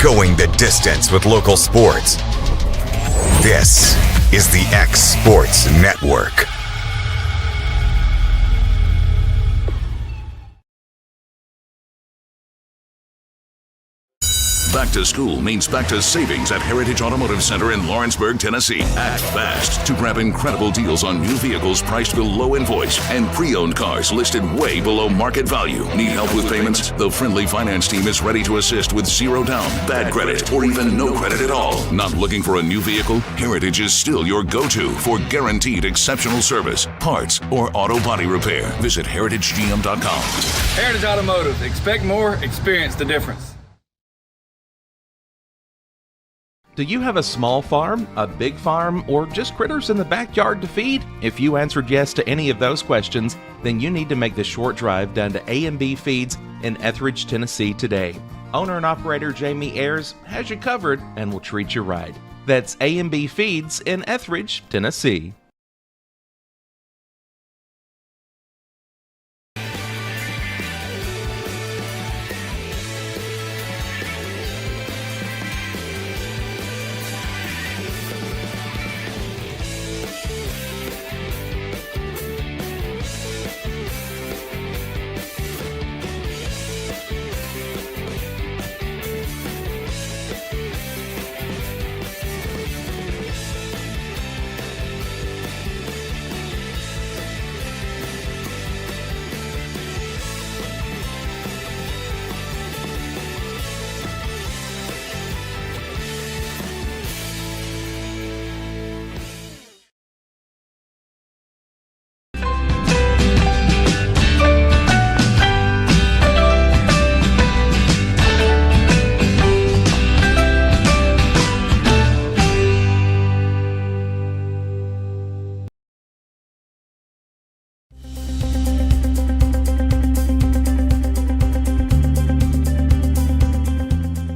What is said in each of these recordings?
Going the distance with local sports. This is the X Sports Network. Back to school means back to savings at Heritage Automotive Center in Lawrenceburg, Tennessee. Act fast to grab incredible deals on new vehicles priced below invoice and pre-owned cars listed way below market value. Need help with payments? The friendly finance team is ready to assist with zero down, bad credit, or even no credit at all. Not looking for a new vehicle? Heritage is still your go-to for guaranteed exceptional service, parts, or auto body repair. Visit heritagegm.com. Heritage Automotive. Expect more, experience the difference. Do you have a small farm, a big farm, or just critters in the backyard to feed? If you answered yes to any of those questions, then you need to make the short drive down to A&B Feeds in Etheridge, Tennessee today. Owner and operator Jamie Ayers has you covered and will treat you right. That's A&B Feeds in Etheridge, Tennessee.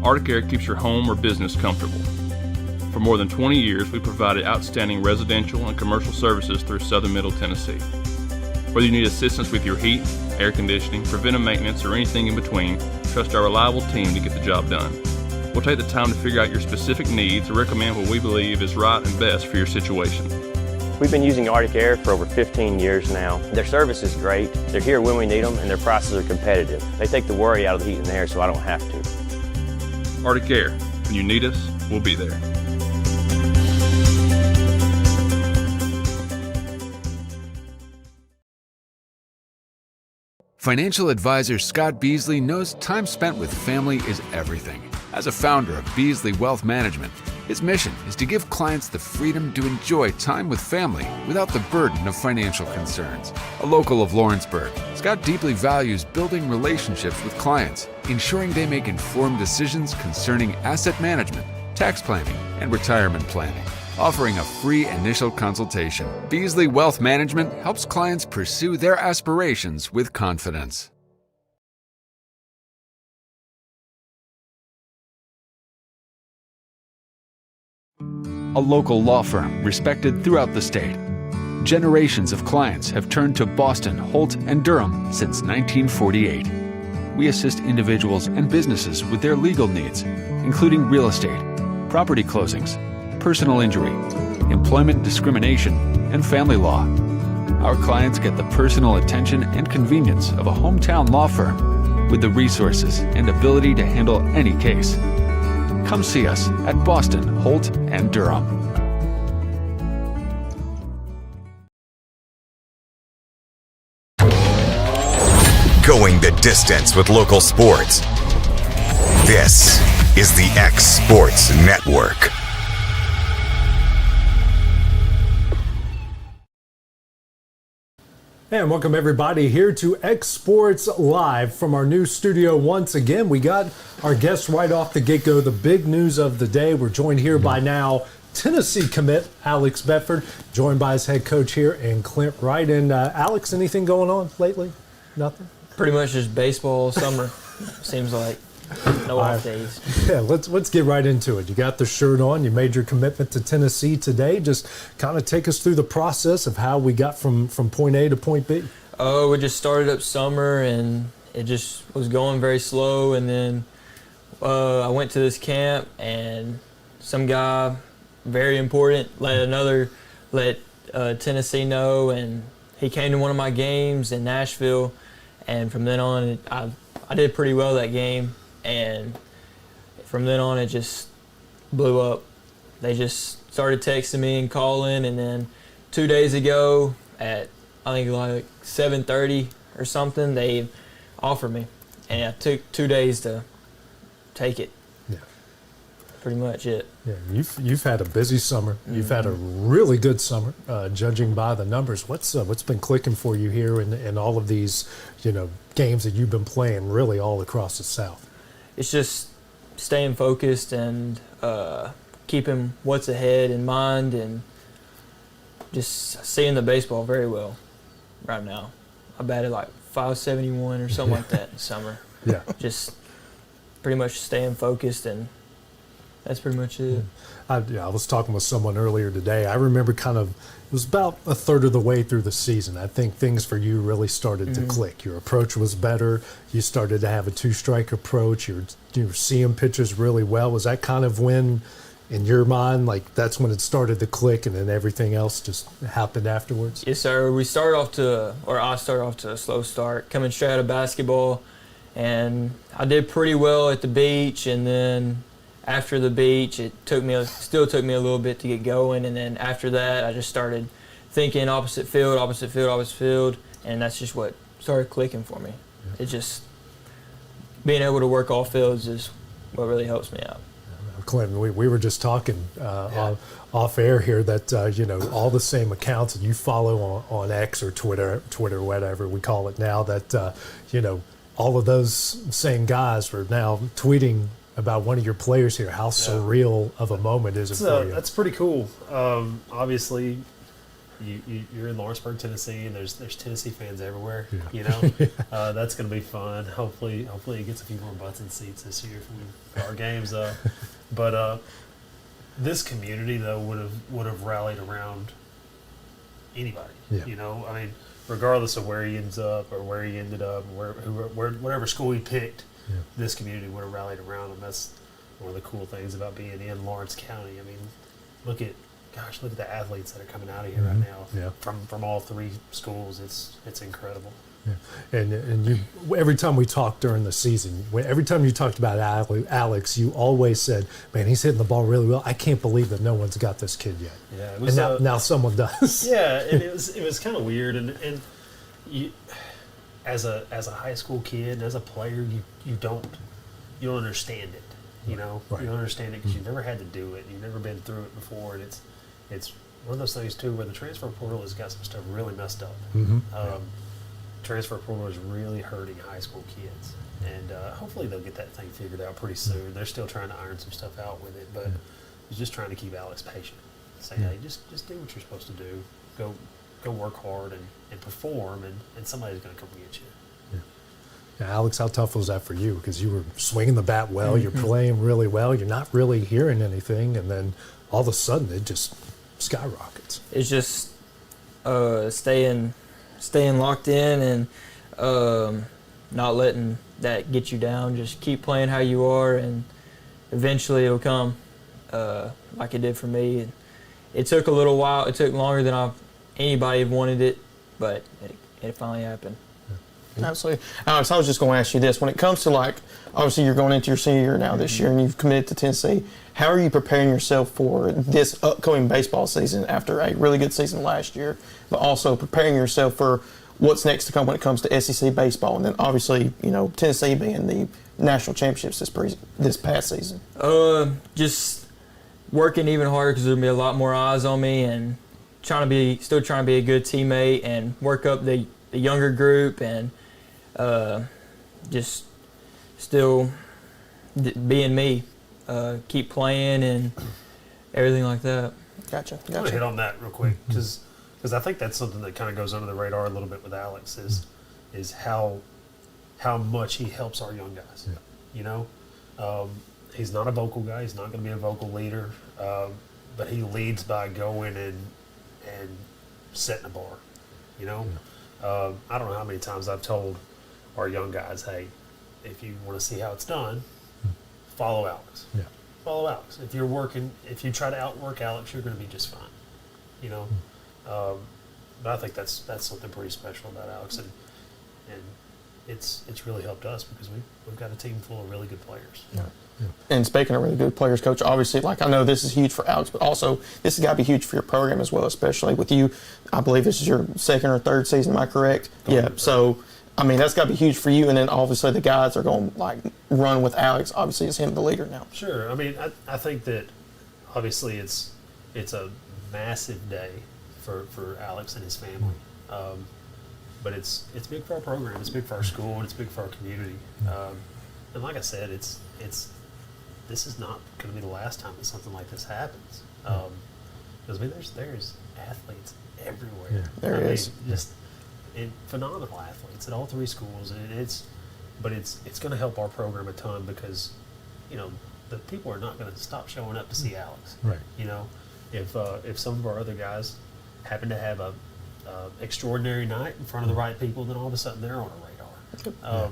Arctic Air keeps your home or business comfortable. For more than 20 years, we provided outstanding residential and commercial services through southern Middle Tennessee. Whether you need assistance with your heat, air conditioning, preventive maintenance, or anything in between, trust our reliable team to get the job done. We'll take the time to figure out your specific needs and recommend what we believe is right and best for your situation. We've been using Arctic Air for over 15 years now. Their service is great, they're here when we need them, and their prices are competitive. They take the worry out of the heat and air so I don't have to. Arctic Air. When you need us, we'll be there. Financial advisor Scott Beasley knows time spent with family is everything. As a founder of Beasley Wealth Management, his mission is to give clients the freedom to enjoy time with family without the burden of financial concerns. A local of Lawrenceburg, Scott deeply values building relationships with clients, ensuring they make informed decisions concerning asset management, tax planning, and retirement planning. Offering a free initial consultation, Beasley Wealth Management helps clients pursue their aspirations with confidence. A local law firm respected throughout the state. Generations of clients have turned to Boston, Holt, and Durham since 1948. We assist individuals and businesses with their legal needs, including real estate, property closings, personal injury, employment discrimination, and family law. Our clients get the personal attention and convenience of a hometown law firm with the resources and ability to handle any case. Come see us at Boston, Holt, and Durham. Going the distance with local sports. This is the X Sports Network. And welcome everybody here to X Sports Live from our new studio once again. We got our guests right off the get-go, the big news of the day. We're joined here by now Tennessee commit Alex Bedford, joined by his head coach here and Clint Wright. And Alex, anything going on lately? Nothing? Pretty much just baseball summer, seems like. No off days. Yeah, let's get right into it. You got the shirt on. You made your commitment to Tennessee today. Just kind of take us through the process of how we got from point A to point B. Oh, we just started up summer, and it just was going very slow. And then I went to this camp, and some guy, very important, let Tennessee know, and he came to one of my games in Nashville, and from then on, I did pretty well that game, and from then on, it just blew up. They just started texting me and calling, and then 2 days ago at, I think, like 7:30 or something, they offered me, and I took 2 days to take it. Yeah. Pretty much it. Yeah, you've had a busy summer. You've had a really good summer, judging by the numbers. What's been clicking for you here in all of these, games that you've been playing really all across the South? It's just staying focused and keeping what's ahead in mind, and just seeing the baseball very well right now. I batted like 571 or something like that in summer. Yeah. Just pretty much staying focused, and that's pretty much it. I was talking with someone earlier today. I remember it was about a third of the way through the season. I think things for you really started to click. Your approach was better. You started to have a two-strike approach. You were seeing pitches really well. Was that kind of when, in your mind, like that's when it started to click, and then everything else just happened afterwards? Yes, sir. I started off to a slow start, coming straight out of basketball, and I did pretty well at the beach, and then after the beach, it still took me a little bit to get going, and then after that, I just started thinking opposite field, and that's just what started clicking for me. Yeah. It just, being able to work all fields is what really helps me out. Clinton, we were just talking off air here that all the same accounts that you follow on X or Twitter, whatever we call it now, that all of those same guys were now tweeting about one of your players here. How surreal of a moment is it for you? That's pretty cool. Obviously, you're in Lawrenceburg, Tennessee, and there's Tennessee fans everywhere. Yeah. That's going to be fun. Hopefully it gets a few more butts in seats this year for our games. But this community though would have rallied around anybody. Yeah. I mean, regardless of where he ends up or where he ended up, whatever school he picked. Yeah. This community would have rallied around him. That's one of the cool things about being in Lawrence County. I mean, look at the athletes that are coming out of here right now. Yeah. From all three schools. It's incredible. Yeah. And you, every time we talked during the season, every time you talked about Alex, you always said, "Man, he's hitting the ball really well. I can't believe that no one's got this kid yet." Yeah. It was, and now someone does. Yeah, and it was kind of weird, and you. As a high school kid, as a player, you don't understand it, Right. You don't understand it because you've never had to do it. You've never been through it before, and it's one of those things too where the transfer portal has got some stuff really messed up. Transfer portal is really hurting high school kids, and hopefully they'll get that thing figured out pretty soon. They're still trying to iron some stuff out with it, but he's just trying to keep Alex patient. Say, hey, just do what you're supposed to do. Go work hard and perform, and somebody's going to come get you. Yeah, Alex, how tough was that for you? Because you were swinging the bat well, you're playing really well, you're not really hearing anything, and then all of a sudden it just skyrockets. It's just staying locked in and not letting that get you down. Just keep playing how you are, and eventually it'll come, like it did for me. It took a little while. It took longer than anybody wanted it, but it finally happened. Absolutely. Alex, I was just going to ask you this. When it comes to, obviously you're going into your senior year now this year, and you've committed to Tennessee, how are you preparing yourself for this upcoming baseball season after a really good season last year, but also preparing yourself for what's next to come when it comes to SEC baseball, and then obviously, Tennessee being the national championships this past season? Just working even harder because there'll be a lot more eyes on me, and still trying to be a good teammate and work up the younger group, and just still being me, keep playing and everything like that. Gotcha. I want to hit on that real quick because I think that's something that kind of goes under the radar a little bit with Alex is how much he helps our young guys. Yeah. He's not a vocal guy. He's not going to be a vocal leader, but he leads by going and setting a bar. Yeah. I don't know how many times I've told our young guys, hey, if you want to see how it's done, follow Alex. Yeah. Follow Alex. If you try to outwork Alex, you're going to be just fine. You know, but I think that's something pretty special about Alex, and it's really helped us because we've got a team full of really good players. Yeah. Yeah. And speaking of really good players, Coach, obviously, like I know this is huge for Alex, but also this has got to be huge for your program as well, especially with you. I believe this is your second or third season. Am I correct? Yeah. So, I mean, that's got to be huge for you. And then obviously the guys are going to like run with Alex. Obviously, is him the leader now. Sure. I mean, I think that obviously it's a massive day for Alex and his family. But it's big for our program. It's big for our school, and it's big for our community. And like I said, this is not going to be the last time that something like this happens. Because I mean, there's athletes everywhere. Yeah, there is. Just phenomenal athletes at all three schools, and it's going to help our program a ton because, you know, the people are not going to stop showing up to see Alex. Right. You know, if some of our other guys happen to have a extraordinary night in front of the right people, then all of a sudden they're on a radar.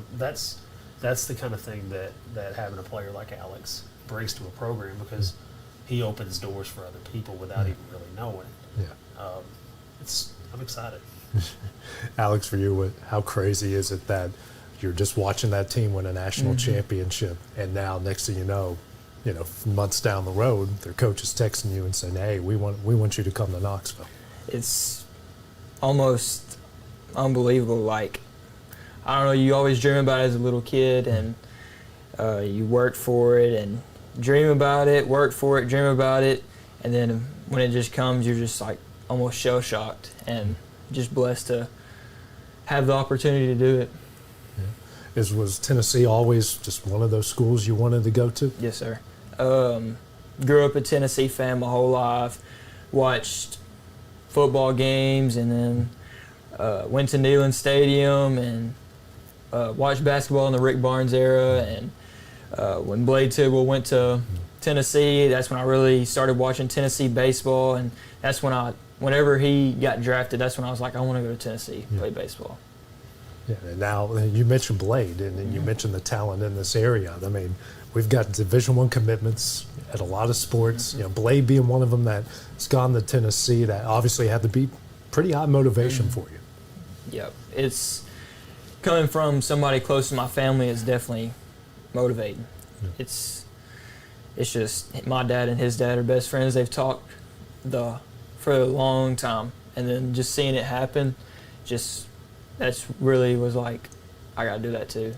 That's the kind of thing that having a player like Alex brings to a program because he opens doors for other people without even really knowing it. Yeah. I'm excited. Alex, for you, how crazy is it that you're just watching that team win a national championship, and now next thing you know, months down the road, their coach is texting you and saying, "Hey, we want you to come to Knoxville." It's almost unbelievable. Like, I don't know, you always dream about it as a little kid, and you work for it and dream about it, work for it, dream about it, and then when it just comes, you're just like almost shell-shocked and just blessed to have the opportunity to do it. Yeah. Was Tennessee always just one of those schools you wanted to go to? Yes, sir. Grew up a Tennessee fan my whole life, watched football games, and then went to Neyland Stadium and watched basketball in the Rick Barnes era. And when Blade Tidwell went to Tennessee, that's when I really started watching Tennessee baseball. And that's when whenever he got drafted, that's when I was like, I want to go to Tennessee, play baseball. Yeah, and now you mentioned Blade, and then you mentioned the talent in this area. I mean, we've got Division I commitments at a lot of sports. You know, Blade being one of them that's gone to Tennessee. That obviously had to be pretty high motivation for you. Yep, it's coming from somebody close to my family is definitely motivating. Yeah. It's just my dad and his dad are best friends. They've talked for a long time, and then just seeing it happen, that's really was like, I got to do that too.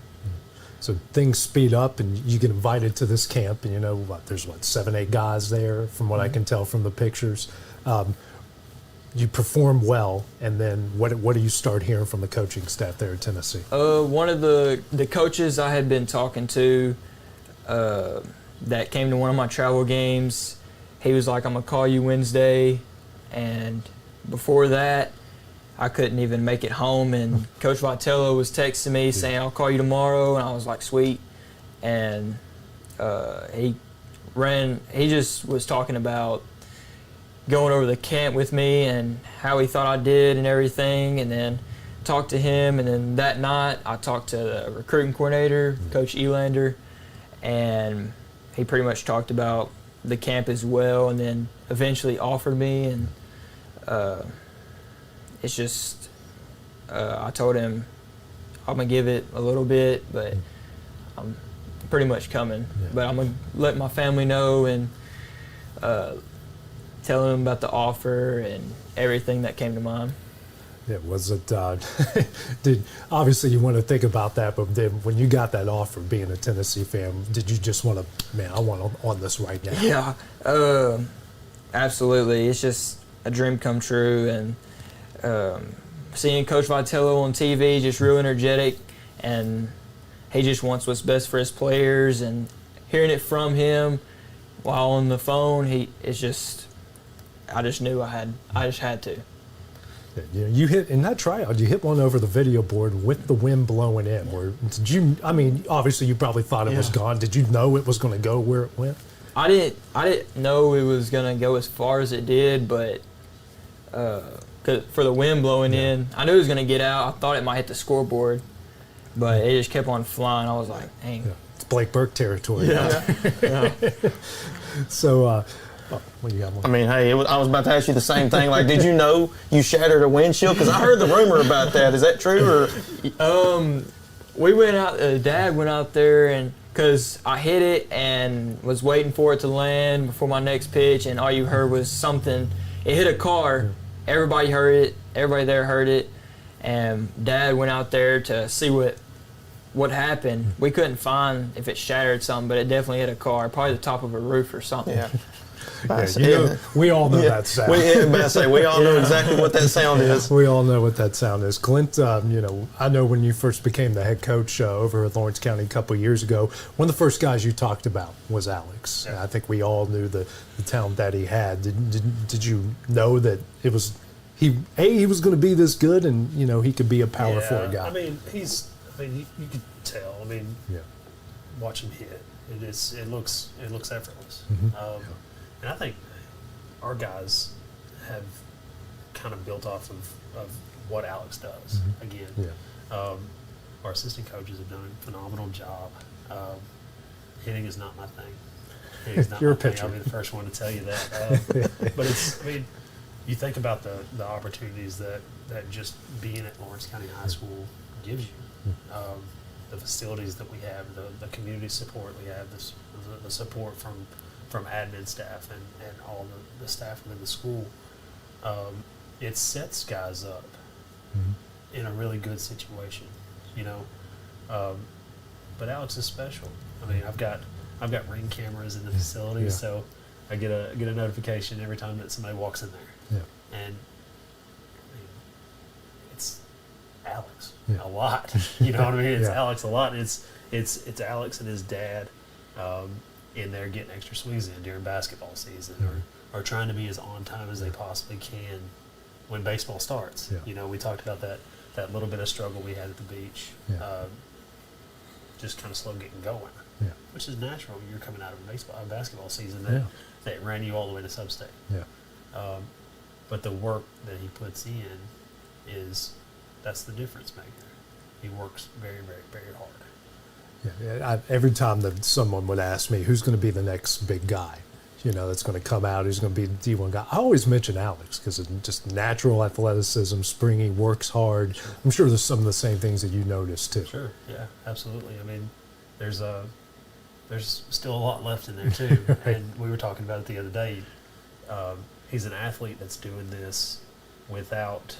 So things speed up, and you get invited to this camp, and there's 7-8 guys there, from what I can tell from the pictures. You perform well, and then what do you start hearing from the coaching staff there at Tennessee? One of the coaches I had been talking to that came to one of my travel games, he was like, I'm going to call you Wednesday. And before that, I couldn't even make it home, and Coach Vitello was texting me saying, I'll call you tomorrow, and I was like, sweet. And he just was talking about going over the camp with me and how he thought I did and everything, and then talked to him. And then that night, I talked to the recruiting coordinator, Coach Elander, and he pretty much talked about the camp as well, and then eventually offered me. And it's just, I told him I'm going to give it a little bit, but I'm pretty much coming. Yeah. But I'm going to let my family know and tell them about the offer and everything that came to mind. Yeah, was it, obviously you want to think about that, but then when you got that offer, being a Tennessee fan, did you just want to, man, I want on this right now? Yeah, absolutely. It's just a dream come true. And seeing Coach Vitello on TV, just real energetic, and he just wants what's best for his players, and hearing it from him while on the phone, I just knew I just had to. You hit in that tryout. You hit one over the video board with the wind blowing in. Obviously you probably thought it was gone. Did you know it was going to go where it went? I didn't know it was going to go as far as it did, but for the wind blowing in, I knew it was going to get out. I thought it might hit the scoreboard, but it just kept on flying. I was like, dang. Yeah. It's Blake Burke territory. Yeah. So, what you got? One? I mean, hey, I was about to ask you the same thing. Like, did you know you shattered a windshield? Because I heard the rumor about that. Is that true? Or we went out. Dad went out there, and because I hit it and was waiting for it to land before my next pitch, and all you heard was something. It hit a car. Everybody heard it. Everybody there heard it, and Dad went out there to see what happened. We couldn't find if it shattered something, but it definitely hit a car, probably the top of a roof or something. Yeah. We all know that sound. We all know exactly what that sound is. We all know what that sound is. Clint, I know when you first became the head coach over at Lawrence County a couple of years ago, one of the first guys you talked about was Alex. Yeah. I think we all knew the talent that he had. Did you know that it was he was going to be this good, and he could be a power forward guy? I mean, you could tell. I mean, watch him hit. It looks effortless. Mm-hmm. And I think our guys have kind of built off of what Alex does. Mm-hmm. Again, our assistant coaches have done a phenomenal job. Hitting is not my thing. Hitting is not You're my a pitcher. thing. I'll be the first one to tell you that. But you think about the opportunities that just being at Lawrence County High School gives you. The facilities that we have, the community support we have, the support from admin staff and all the staff within the school, it sets guys up in a really good situation, but Alex is special. I mean, I've got ring cameras in the facility, so I get a notification every time that somebody walks in there, and it's Alex a lot. You know what I mean? It's Alex a lot. It's Alex and his dad in there getting extra swings in during basketball season, or trying to be as on time as they possibly can when baseball starts. We talked about that little bit of struggle we had at the beach, just kind of slow getting going, which is natural when you're coming out of a basketball season that ran you all the way to sub-state. But the work that he puts in that's the difference maker. He works very, very, very hard. Every time that someone would ask me who's going to be the next big guy, that's going to come out, who's going to be the D1 guy, I always mention Alex because it's just natural athleticism, springy, works hard. Sure. I'm sure there's some of the same things that you noticed too. Sure, yeah, absolutely. I mean, there's still a lot left in there too. Right. And we were talking about it the other day. He's an athlete that's doing this without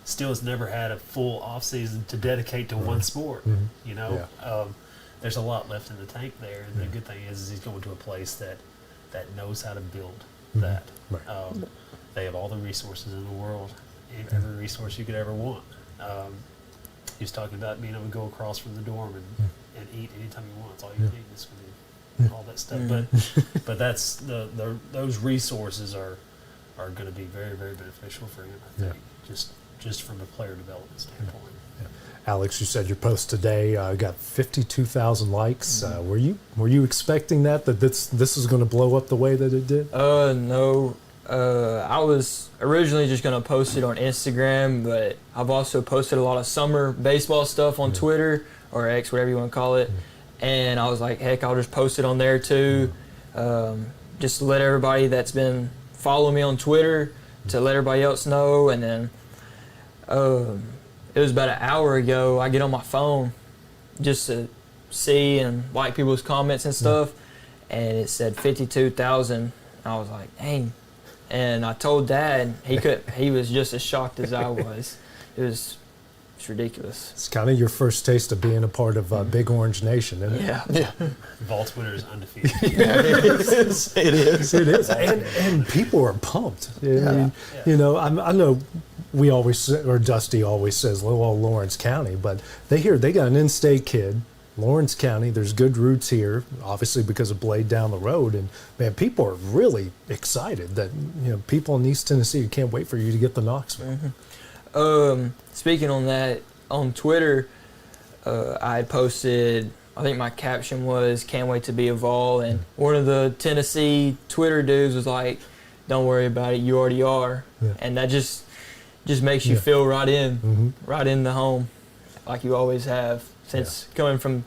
still has never had a full off season to dedicate to one sport. There's a lot left in the tank there, and the good thing is he's going to a place that knows how to build that. Right. They have all the resources in the world, every resource you could ever want. He was talking about being able to go across from the dorm and eat anytime you want. It's all you need. It's all that stuff. But that's those resources are going to be very, very beneficial for him, I think. Just from a player development standpoint. Alex, you said your post today got 52,000 likes. Were you expecting that this is going to blow up the way that it did? No. I was originally just going to post it on Instagram, but I've also posted a lot of summer baseball stuff on Twitter or X, whatever you want to call it. And I was like, heck, I'll just post it on there too. Just to let everybody that's been following me on Twitter to let everybody else know. And then it was about an hour ago, I get on my phone just to see and like people's comments and stuff, and it said 52,000. I was like, dang. And I told Dad, he was just as shocked as I was. It's ridiculous. It's kind of your first taste of being a part of Big Orange Nation, isn't it? Yeah. Vault's winner is undefeated. It is. And people are pumped. I know we always, or Dusty always says, well, Lawrence County, but they got an in-state kid, Lawrence County. There's good roots here, obviously because of Blade down the road, and man, people are really excited that people in East Tennessee can't wait for you to get to Knoxville. Speaking on that, on Twitter, I had posted, I think my caption was, can't wait to be a Vol, and one of the Tennessee Twitter dudes was like, don't worry about it, you already are. And that just makes you feel right in the home. like you always have since coming from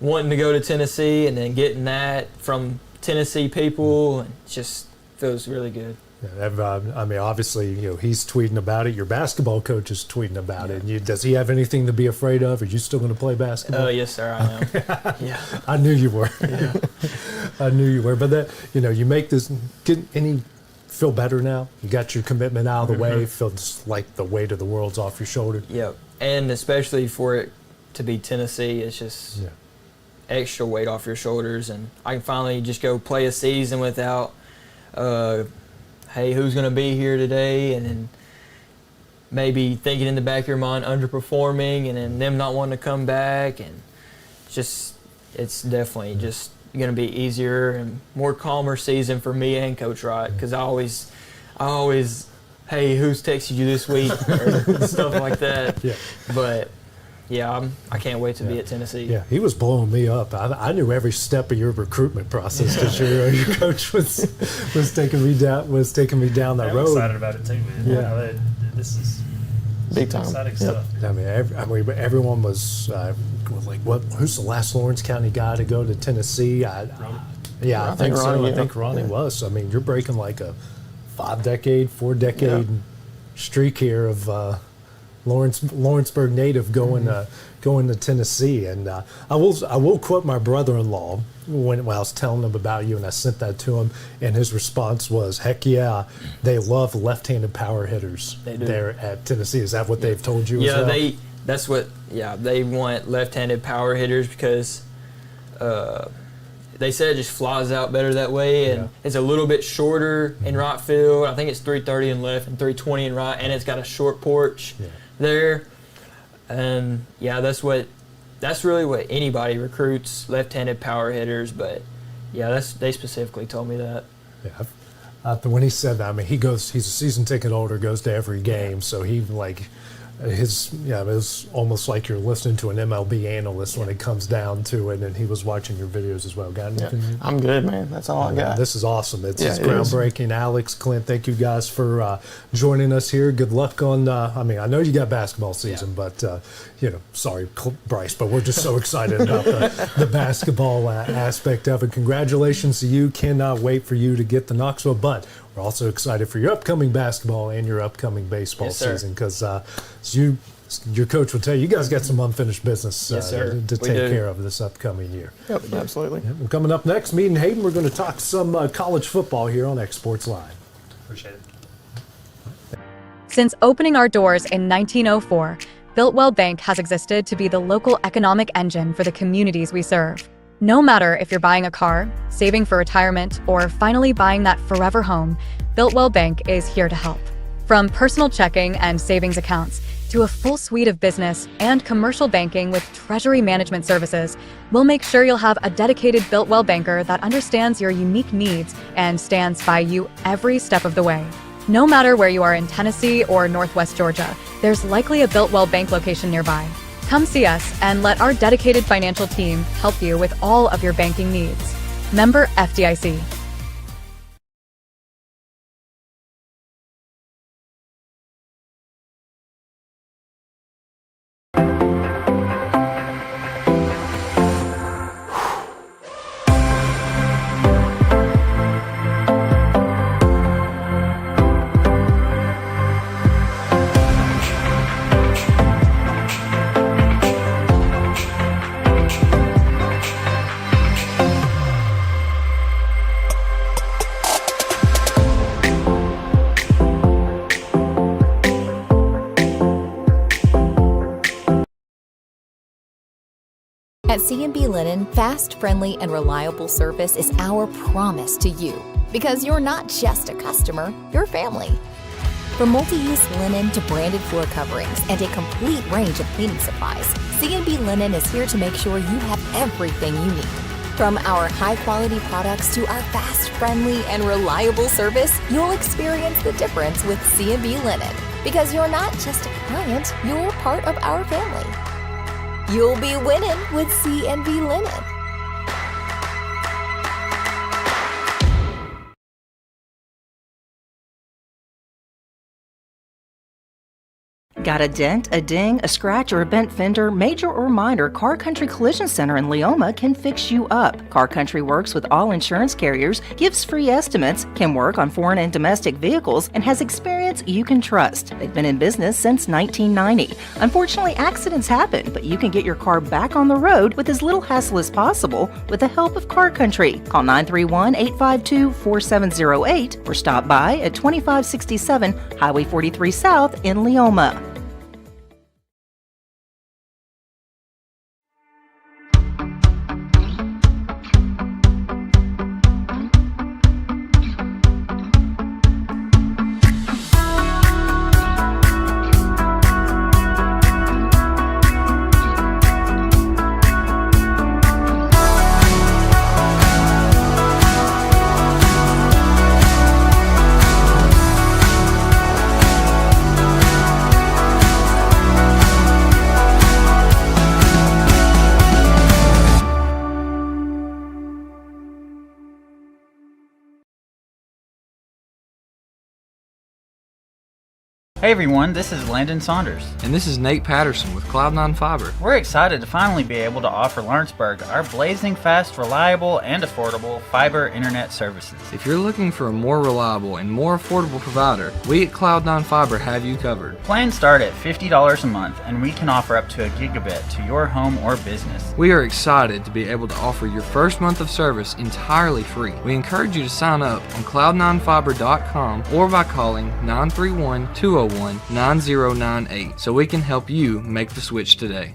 wanting to go to Tennessee and then getting that from Tennessee people. And it just feels really good. Yeah, I mean, obviously, he's tweeting about it. Your basketball coach is tweeting about it. And does he have anything to be afraid of? Are you still going to play basketball? Yes, sir, I am. Yeah, I knew you were. Yeah. I knew you were. But that, you make this. Feel better now? You got your commitment out of the way. Feels like the weight of the world's off your shoulder. Yep, and especially for it to be Tennessee, it's just extra weight off your shoulders, and I can finally just go play a season without. Hey, who's going to be here today? And then maybe thinking in the back of your mind underperforming and then them not wanting to come back. And it's definitely just going to be easier and more calmer season for me and Coach Wright, because I always, hey, who's texted you this week? Or stuff like that. Yeah. But yeah, I can't wait to be at Tennessee. Yeah, he was blowing me up. I knew every step of your recruitment process because your coach was taking me down that road. I'm excited about it too, man. Yeah, this is big time exciting stuff. I mean, everyone was like, "What? Who's the last Lawrence County guy to go to Tennessee?" I think so. I think Ronnie was. I mean, you're breaking like a 4-decade streak here of. Lawrenceburg native going to Tennessee, and I will quote my brother-in-law when I was telling him about you, and I sent that to him, and his response was, "Heck yeah, they love left-handed power hitters there at Tennessee." Is that what they've told you? Yeah, as well? they want left-handed power hitters because they said it just flies out better that way, and it's a little bit shorter in right field. I think it's 330 in left and 320 in right, and it's got a short porch. There, and that's really what anybody recruits, left-handed power hitters. But they specifically told me that. Yeah, when he said that, I mean, he's a season ticket holder, goes to every game, so he it was almost like you're listening to an MLB analyst when it comes down to it, and he was watching your videos as well. Got anything? I'm good, man. That's all I got. This is awesome. It's groundbreaking. Alex, Clint, thank you guys for joining us here. Good luck on, I know you got basketball season, but, sorry, Bryce, but we're just so excited about the basketball aspect of it. Congratulations to you. Cannot wait for you to get to Knoxville, but we're also excited for your upcoming basketball and your upcoming baseball season, because your coach will tell you guys got some unfinished business to take care of this upcoming year. Yep, absolutely. Well, coming up next, me and Hayden, we're going to talk some college football here on X Sports Live. Appreciate it. Since opening our doors in 1904, Builtwell Bank has existed to be the local economic engine for the communities we serve. No matter if you're buying a car, saving for retirement, or finally buying that forever home, Builtwell Bank is here to help. From personal checking and savings accounts to a full suite of business and commercial banking with treasury management services, we'll make sure you'll have a dedicated Builtwell banker that understands your unique needs and stands by you every step of the way. No matter where you are in Tennessee or Northwest Georgia, there's likely a Builtwell Bank location nearby. Come see us and let our dedicated financial team help you with all of your banking needs. Member FDIC. At C&B Linen, fast, friendly, and reliable service is our promise to you, because you're not just a customer, you're family. From multi-use linen to branded floor coverings and a complete range of cleaning supplies, C&B Linen is here to make sure you have everything you need. From our high-quality products to our fast, friendly, and reliable service, you'll experience the difference with C&B Linen, because you're not just a client, you're part of our family. You'll be winning with C&B Linen. Got a dent, a ding, a scratch, or a bent fender? Major or minor, Car Country Collision Center in Leoma can fix you up. Car Country works with all insurance carriers, gives free estimates, can work on foreign and domestic vehicles, and has experience you can trust. They've been in business since 1990. Unfortunately, accidents happen, but you can get your car back on the road with as little hassle as possible with the help of Car Country. Call 931-852-4708 or stop by at 2567 Highway 43 South in Leoma. Hey everyone, this is Landon Saunders. And this is Nate Patterson with Cloud9 Fiber. We're excited to finally be able to offer Lawrenceburg our blazing fast, reliable, and affordable fiber internet services. If you're looking for a more reliable and more affordable provider, we at Cloud9 Fiber have you covered. Plans start at $50 a month, and we can offer up to a gigabit to your home or business. We are excited to be able to offer your first month of service entirely free. We encourage you to sign up on cloud9fiber.com or by calling 931-201-9098 so we can help you make the switch today.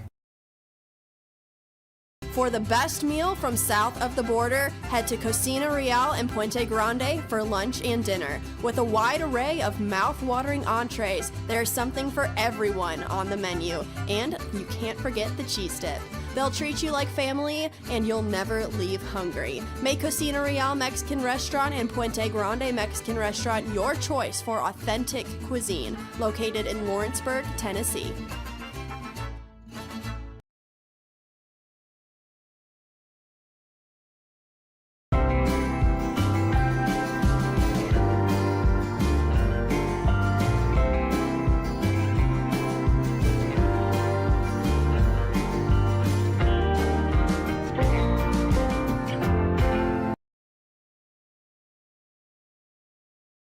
For the best meal from south of the border, head to Cocina Real in Puente Grande for lunch and dinner. With a wide array of mouth-watering entrees, there's something for everyone on the menu. And you can't forget the cheese dip. They'll treat you like family, and you'll never leave hungry. Make Cocina Real Mexican Restaurant and Puente Grande Mexican Restaurant your choice for authentic cuisine, located in Lawrenceburg, Tennessee.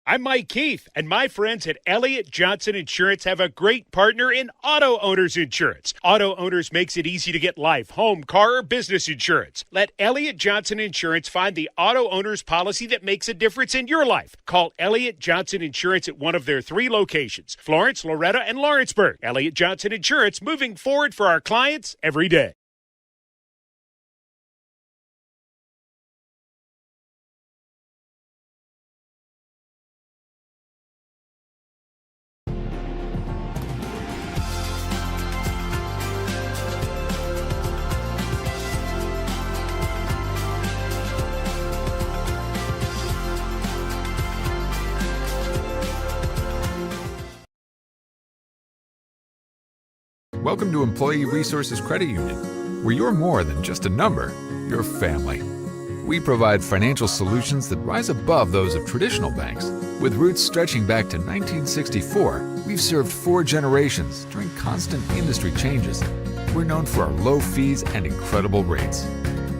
I'm Mike Keith, and my friends at Elliott Johnson Insurance have a great partner in Auto Owners Insurance. Auto Owners makes it easy to get life, home, car, or business insurance. Let Elliott Johnson Insurance find the Auto Owners policy that makes a difference in your life. Call Elliott Johnson Insurance at one of their 3 locations, Florence, Loretta, and Lawrenceburg. Elliott Johnson Insurance, moving forward for our clients every day. Welcome to Employee Resources Credit Union, where you're more than just a number, you're family. We provide financial solutions that rise above those of traditional banks. With roots stretching back to 1964, we've served 4 generations during constant industry changes. We're known for our low fees and incredible rates.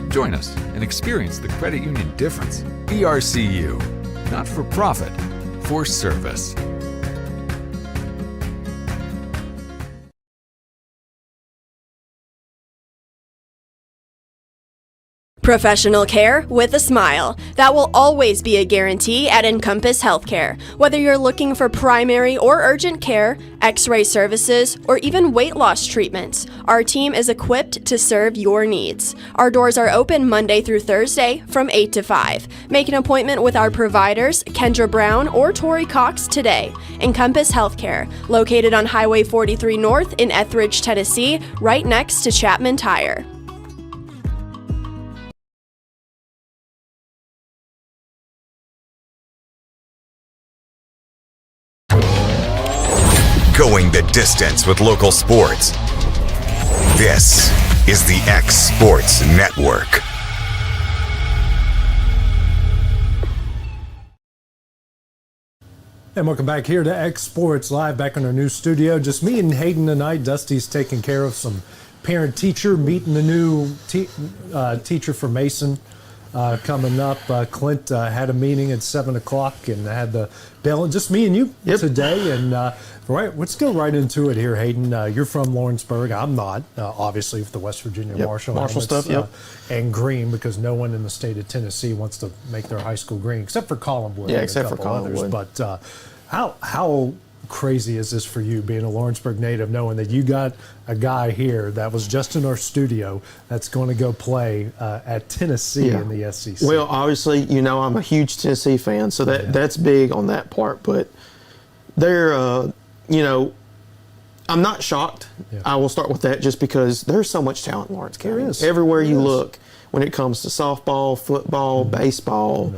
Join us and experience the credit union difference. ERCU, not for profit, for service. Professional care with a smile. That will always be a guarantee at Encompass Healthcare. Whether you're looking for primary or urgent care, x-ray services, or even weight loss treatments, our team is equipped to serve your needs. Our doors are open Monday through Thursday from 8 to 5. Make an appointment with our providers, Kendra Brown or Tori Cox, today. Encompass Healthcare, located on Highway 43 North in Etheridge, Tennessee, right next to Chapman Tire. Going the distance with local sports. This is the X Sports Network. And welcome back here to X Sports Live, back in our new studio. Just me and Hayden tonight. Dusty's taking care of some parent-teacher, meeting the new teacher for Mason coming up. Clint had a meeting at 7 o'clock and had the bell. Just me and you today. And right, let's go right into it here, Hayden. You're from Lawrenceburg. I'm not, obviously, with the West Virginia Marshall helmets, stuff. And green, because no one in the state of Tennessee wants to make their high school green, except for Collinwood. Yeah, except for Collinwood. But how crazy is this for you, being a Lawrenceburg native, knowing that you got a guy here that was just in our studio that's going to go play at Tennessee in the SEC? Well, obviously, I'm a huge Tennessee fan, so that's big on that part. But they're, I'm not shocked. I will start with that just because there's so much talent in Lawrence County. Everywhere you look, when it comes to softball, football, baseball,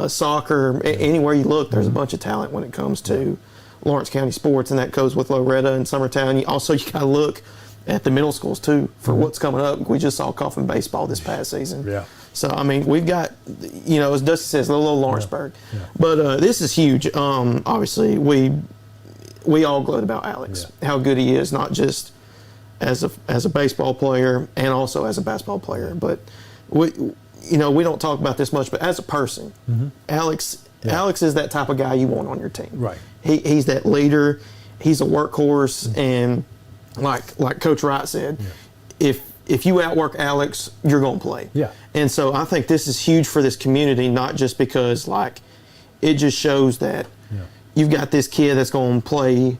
soccer, anywhere you look, there's a bunch of talent when it comes to Lawrence County sports, and that goes with Loretta and Summertown. You got to look at the middle schools too for what's coming up. We just saw Coffin baseball this past season. So I mean, we've got, as Dusty says, little Lawrenceburg, but this is huge. Obviously, we all gloat about Alex, how good he is, not just as a baseball player and also as a basketball player, but we don't talk about this much, but as a person, Alex is that type of guy you want on your team. Right. He's that leader. He's a workhorse, and like Coach Wright said, if you outwork Alex, you're going to play. Yeah. And so I think this is huge for this community, not just because it just shows that you've got this kid that's going to play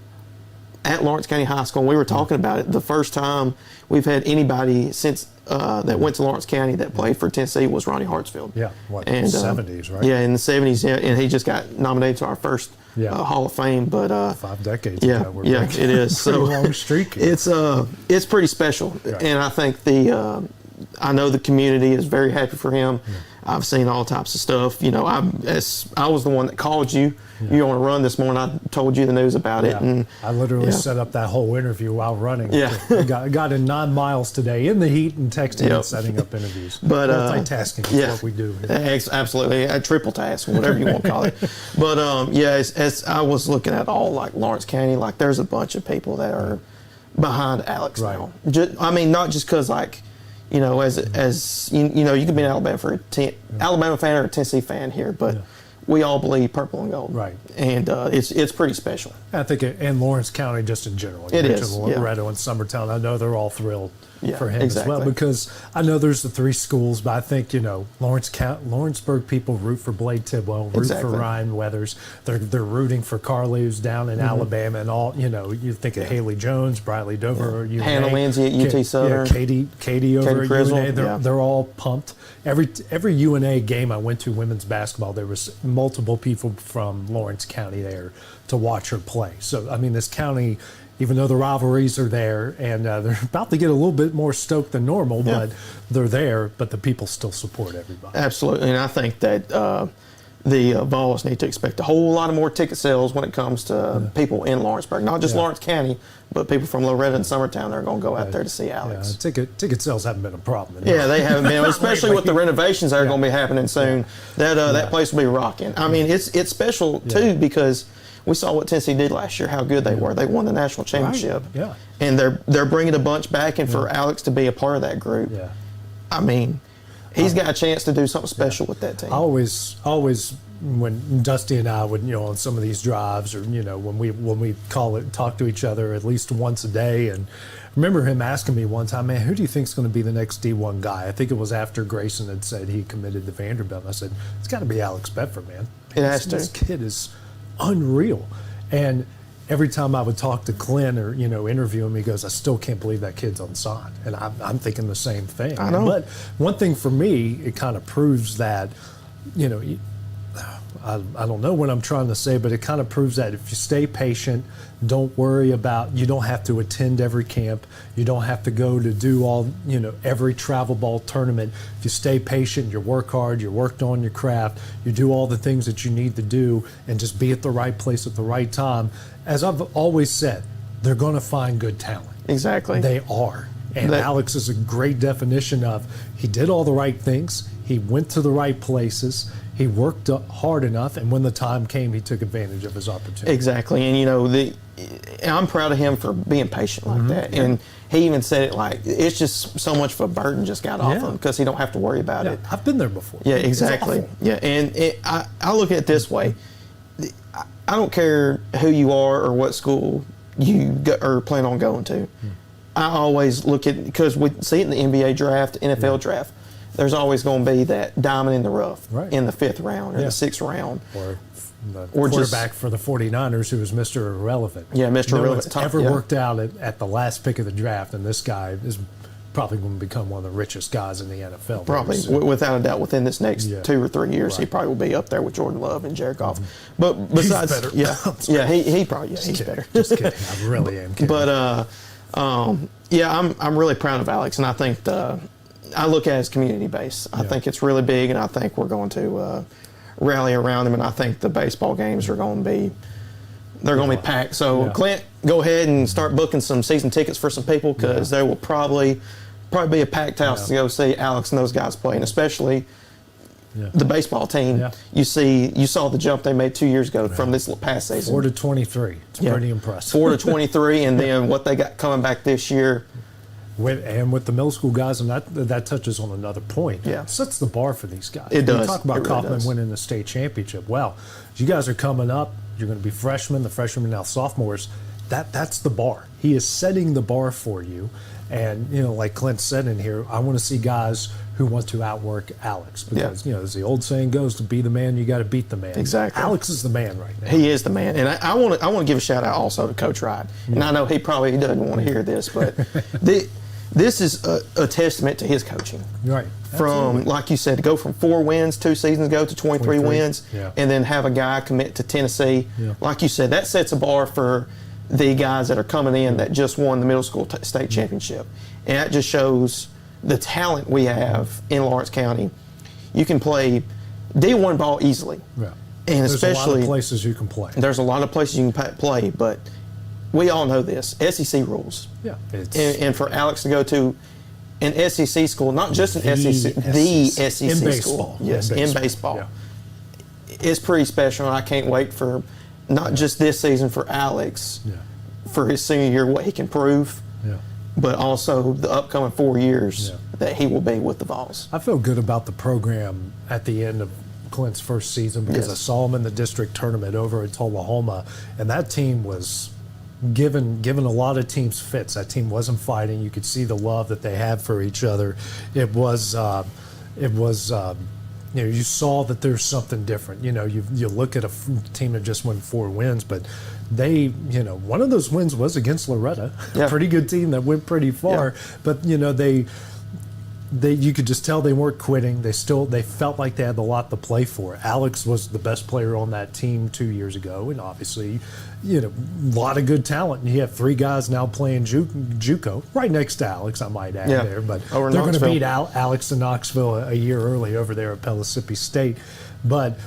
at Lawrence County High School. And we were talking about it. The first time we've had anybody since that went to Lawrence County that played for Tennessee was Ronnie Hartsfield. Yeah, in the 70s, right? Yeah, in the 70s, and he just got nominated to our first Hall of Fame. But 5 decades ago. It is. So long streak. It's pretty special, and I think I know the community is very happy for him. I've seen all types of stuff. I was the one that called you. You're on a run this morning. I told you the news about it. And I literally set up that whole interview while running. I got in 9 miles today in the heat and texting and setting up interviews. But multitasking is what we do here. Absolutely. A triple task, whatever you want to call it. But as I was looking at all Lawrence County, there's a bunch of people that are behind Alex now. Not just because you could be an Alabama fan or a Tennessee fan here, but we all believe purple and gold. Right. And it's pretty special. I think in Lawrence County, just in general. It is. Loretto and Summertown, I know they're all thrilled for him exactly. as well, because I know there's the 3 schools, but I think, Lawrenceburg people root for Blade Tidwell, root for Ryan Weathers. They're rooting for Carly, who's down in Alabama, and all, you think of Haley Jones, Briley Dover, Hannah Lindsay at UT Southern. Katie over at Frizzle, UNA. They're all pumped. Every UNA game I went to, women's basketball, there was multiple people from Lawrence County there to watch her play. So, I mean, this county, even though the rivalries are there, and they're about to get a little bit more stoked than normal, but they're there, but the people still support everybody. Absolutely, and I think that the Vols need to expect a whole lot of more ticket sales when it comes to people in Lawrenceburg, not just Lawrence County, but people from Loretta and Summertown are going to go out there to see Alex. Ticket sales haven't been a problem. They haven't been, especially with the renovations that are going to be happening soon. That place will be rocking. I mean, it's special too, because we saw what Tennessee did last year, how good they were. They won the national championship. Right. And they're bringing a bunch back, and for Alex to be a part of that group, I mean, he's got a chance to do something special with that team. I always, when Dusty and I would, on some of these drives, or when we talk to each other at least once a day, and I remember him asking me one time, man, who do you think is going to be the next D1 guy? I think it was after Grayson had said he committed to Vanderbilt. And I said, it's got to be Alex Bedford, man. It has to. This kid is unreal. And every time I would talk to Clint or interview him, he goes, I still can't believe that kid's unsigned. And I'm thinking the same thing. I know. But one thing for me, it kind of proves that, I don't know what I'm trying to say, but it kind of proves that if you stay patient, don't worry about, you don't have to attend every camp, you don't have to go to do all, every travel ball tournament. If you stay patient, you work hard, you worked on your craft, you do all the things that you need to do, and just be at the right place at the right time. As I've always said, they're going to find good talent. Exactly. They are. And Alex is a great definition of, he did all the right things, he went to the right places, He worked hard enough, and when the time came, he took advantage of his opportunity. Exactly, and I'm proud of him for being patient like that. Yeah. And he even said it like it's just so much of a burden just got off him because he don't have to worry about it. I've been there before. Yeah, exactly. Yeah, and I look at it this way: I don't care who you are or what school you or plan on going to. I always look at, because we see it in the NBA draft, NFL draft. There's always going to be that diamond in the rough in the 5th round or the 6th round. Or the quarterback for the 49ers who was Mr. Irrelevant. Yeah, Mr. Irrelevant. No one's ever worked out at the last pick of the draft, and this guy is probably going to become one of the richest guys in the NFL. Probably, without a doubt, within this next 2 or 3 years, he probably will be up there with Jordan Love and Jared Goff. But besides, he's better. he probably he's better. Just kidding. I really am kidding. But I'm really proud of Alex, and I think I look at it as community based. I think it's really big, and I think we're going to rally around him, and I think the baseball games are going to be packed. So Clint, go ahead and start booking some season tickets for some people, because there will probably be a packed house to go see Alex and those guys play, and especially the baseball team. You saw the jump they made 2 years ago from this past season. 4-23. It's pretty impressive. 4-23, and then what they got coming back this year. With the middle school guys, and that touches on another point. It sets the bar for these guys. It does. We talk about Kaufman winning the state championship. Well, you guys are coming up. You're going to be freshmen. The freshmen are now sophomores. That's the bar. He is setting the bar for you. And, like Clint said in here, I want to see guys who want to outwork Alex. Because, as the old saying goes, to be the man, you got to beat the man. Exactly. Alex is the man right now. He is the man. And I want to give a shout out also to Coach Wright. And I know he probably doesn't want to hear this, but this is a testament to his coaching. Right. From, like you said, to go from 4 wins 2 seasons ago to 23 wins, and then have a guy commit to Tennessee. Like you said, that sets a bar for the guys that are coming in that just won the middle school state championship. And that just shows the talent we have in Lawrence County. You can play D1 ball easily. Yeah. And there's especially, a lot of places you can play. There's a lot of places you can play, but we all know this. SEC rules. Yeah. And for Alex to go to an SEC school, not just an SEC, the SEC in school. baseball. Yes, in baseball. It's pretty special, and I can't wait for not just this season for Alex, for his senior year, what he can prove, but also the upcoming 4 years that he will be with the Vols. I feel good about the program at the end of Clint's first season, because I saw him in the district tournament over at Tullahoma, and that team was given a lot of teams fits. That team wasn't fighting. You could see the love that they had for each other. You saw that there's something different. You look at a team that just won 4 wins, but they, one of those wins was against Loretta, a pretty good team that went pretty far. But you could just tell they weren't quitting. They felt like they had a lot to play for. Alex was the best player on that team 2 years ago, and obviously, a lot of good talent. And you have 3 guys now playing JUCO, right next to Alex, I might add there. But they're going to beat Alex in Knoxville a year early over there at Pellissippi State. But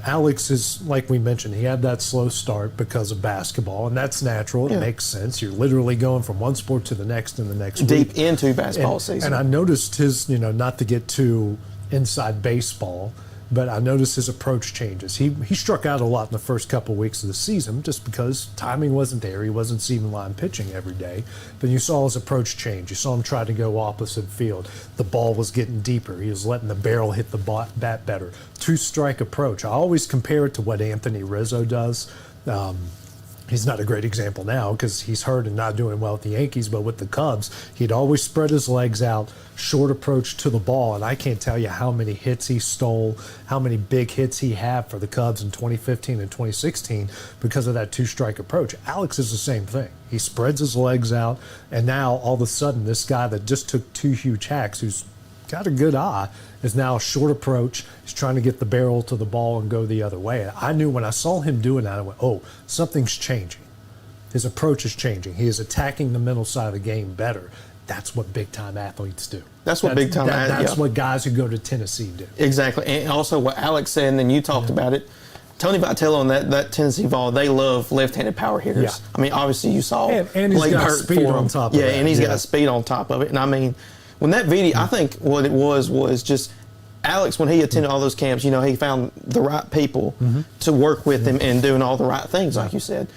Alex is, like we mentioned, he had that slow start because of basketball, and that's natural. It makes sense. You're literally going from one sport to the next and the next deep week. Into basketball season. And I noticed his, not to get too inside baseball, but I noticed his approach changes. He struck out a lot in the first couple of weeks of the season just because timing wasn't there. He wasn't seam line pitching every day. But you saw his approach change. You saw him try to go opposite field. The ball was getting deeper. He was letting the barrel hit the bat better. 2-strike approach. I always compare it to what Anthony Rizzo does. He's not a great example now because he's hurt and not doing well with the Yankees, but with the Cubs, he'd always spread his legs out, short approach to the ball, and I can't tell you how many hits he stole, how many big hits he had for the Cubs in 2015 and 2016 because of that 2-strike approach. Alex is the same thing. He spreads his legs out, and now all of a sudden this guy that just took 2 huge hacks, who's got a good eye, is now a short approach. He's trying to get the barrel to the ball and go the other way. And I knew when I saw him doing that, I went, oh, something's changing. His approach is changing. He is attacking the mental side of the game better. That's what big-time athletes do. That's what big-time athletes do. That's what guys who go to Tennessee do. Exactly. And also what Alex said, and then you talked about it, Tony Vitello and that Tennessee Vol, they love left-handed power hitters. Yeah. I mean, obviously you saw and he's got speed on top of it. And he's got speed on top of it. And I mean, when that video, I think what it was just Alex, when he attended all those camps, he found the right people to work with him and doing all the right things, like you said.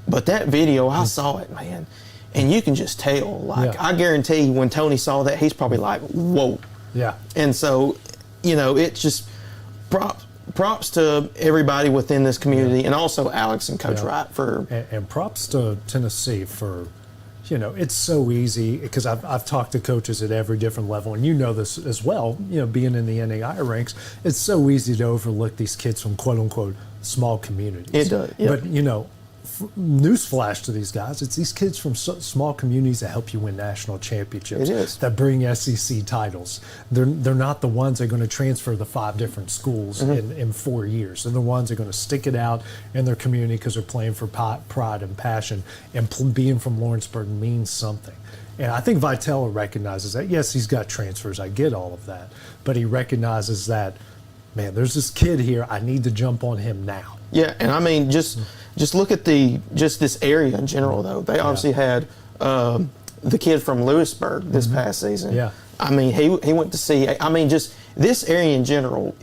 But that video, I saw it, man, and you can just tell. I guarantee when Tony saw that, he's probably like, whoa. Yeah. And so, it's just props to everybody within this community, and also Alex and Coach Wright for. And props to Tennessee for. It's so easy because I've talked to coaches at every different level, and this as well. Being in the NAI ranks, it's so easy to overlook these kids from quote unquote small communities. It does, yeah. But newsflash to these guys, it's these kids from small communities that help you win national championships. It is. That bring SEC titles. They're not the ones that are going to transfer to 5 different schools in 4 years. They're the ones that are going to stick it out in their community because they're playing for pride and passion. And being from Lawrenceburg means something. And I think Vitella recognizes that. Yes, he's got transfers. I get all of that. But he recognizes that, man, there's this kid here. I need to jump on him now. Yeah, and I mean, just look at this area in general, though. They obviously had the kid from Lewisburg this past season. Yeah. I mean, he went to see. I mean, just this area in general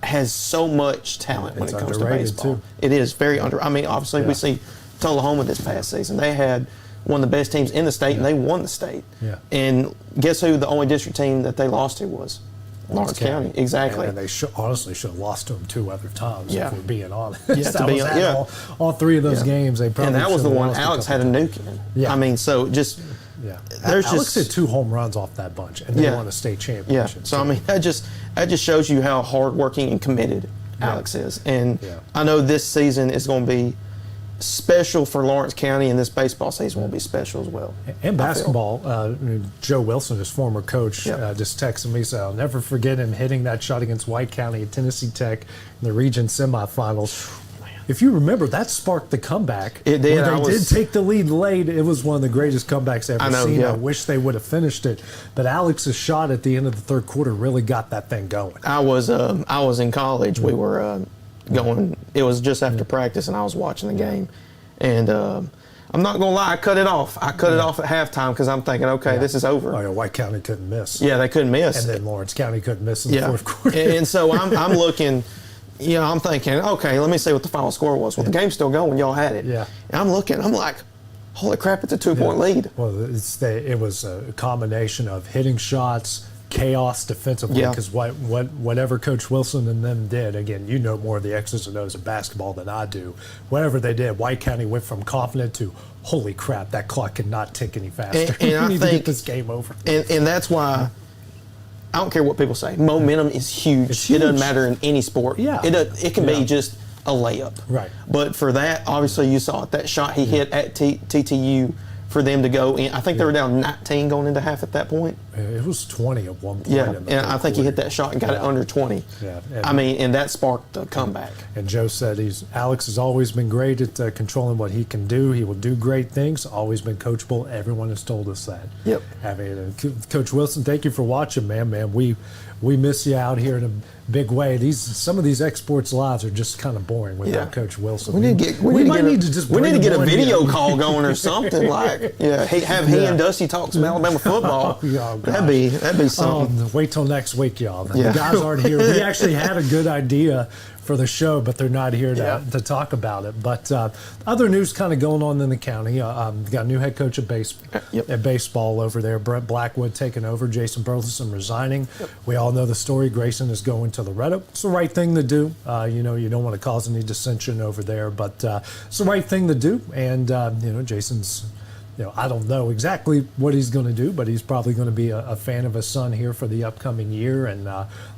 has so much talent when it comes to baseball. Too. It is very under. I mean, obviously we see Tullahoma this past season. They had one of the best teams in the state, and they won the state. Yeah. And guess who the only district team that they lost to was? Lawrence County. Exactly. And they honestly should have lost to them 2 other times, if we're being honest. Yeah, all 3 of those games, they probably. And that was the one Alex had a nuke in. Yeah. I mean, so just. Yeah. There's Alex just hit 2 home runs off that bunch, and they won a state championship. Yeah. So I mean, that just shows you how hardworking and committed Alex is. And I know this season is going to be special for Lawrence County, and this baseball season will be special as well. And basketball, Joe Wilson, his former coach, just texted me, so I'll never forget him hitting that shot against White County at Tennessee Tech in the region semifinals. If you remember, that sparked the comeback. It did. When they did take the lead late. It was one of the greatest comebacks I've ever seen. I wish they would have finished it. But Alex's shot at the end of the third quarter really got that thing going. I was in college. We were going. It was just after practice, and I was watching the game. And I'm not gonna lie, I cut it off. I cut it off at halftime because I'm thinking, okay, this is over. Oh, yeah, White County couldn't miss. Yeah, they couldn't miss. And then Lawrence County couldn't miss in the fourth quarter. And so I'm looking. I'm thinking, okay, let me see what the final score was. Well, the game's still going. Y'all had it. Yeah. And I'm looking. I'm like, holy crap! It's a 2-point lead. Well, it was a combination of hitting shots, chaos defensively, because whatever Coach Wilson and them did, again, you know more of the X's and O's of basketball than I do. Whatever they did, White County went from confident to, holy crap, that clock cannot tick any faster. And I need think to get this game over. And that's why I don't care what people say. Momentum is huge. It's huge. It doesn't matter in any sport. Yeah. It can be just a layup. Right. But for that, obviously, you saw it. That shot he hit at TTU for them to go in. I think they were down 19 going into half at that point. It was 20 at one point. Yeah, and I think he hit that shot and got it under 20. Yeah. And that sparked the comeback. And Joe said Alex has always been great at controlling what he can do. He will do great things. Always been coachable. Everyone has told us that. Yep. I mean, Coach Wilson, thank you for watching, man. We miss you out here in a big way. Some of these Exports Lives are just kind of boring without Coach Wilson. We need to get a video call going or something like. Yeah, have he and Dusty talk some Alabama football. That'd be something. Wait till next week, y'all. The guys aren't here. We actually had a good idea for the show, but they're not here to talk about it. But other news kind of going on in the county. Got a new head coach at baseball over there. Brett Blackwood taking over. Jason Burleson resigning. We all know the story. Grayson is going to Loretto. It's the right thing to do. You don't want to cause any dissension over there, but it's the right thing to do. And Jason's. I don't know exactly what he's going to do, but he's probably going to be a fan of his son here for the upcoming year and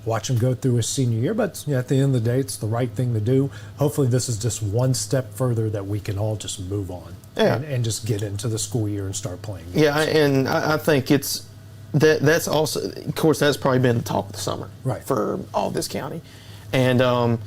watch him go through his senior year. But at the end of the day, it's the right thing to do. Hopefully this is just one step further that we can all just move on and just get into the school year and start playing games. Yeah, and I think that's also, of course, that's probably been the talk of the summer for all this county. And, I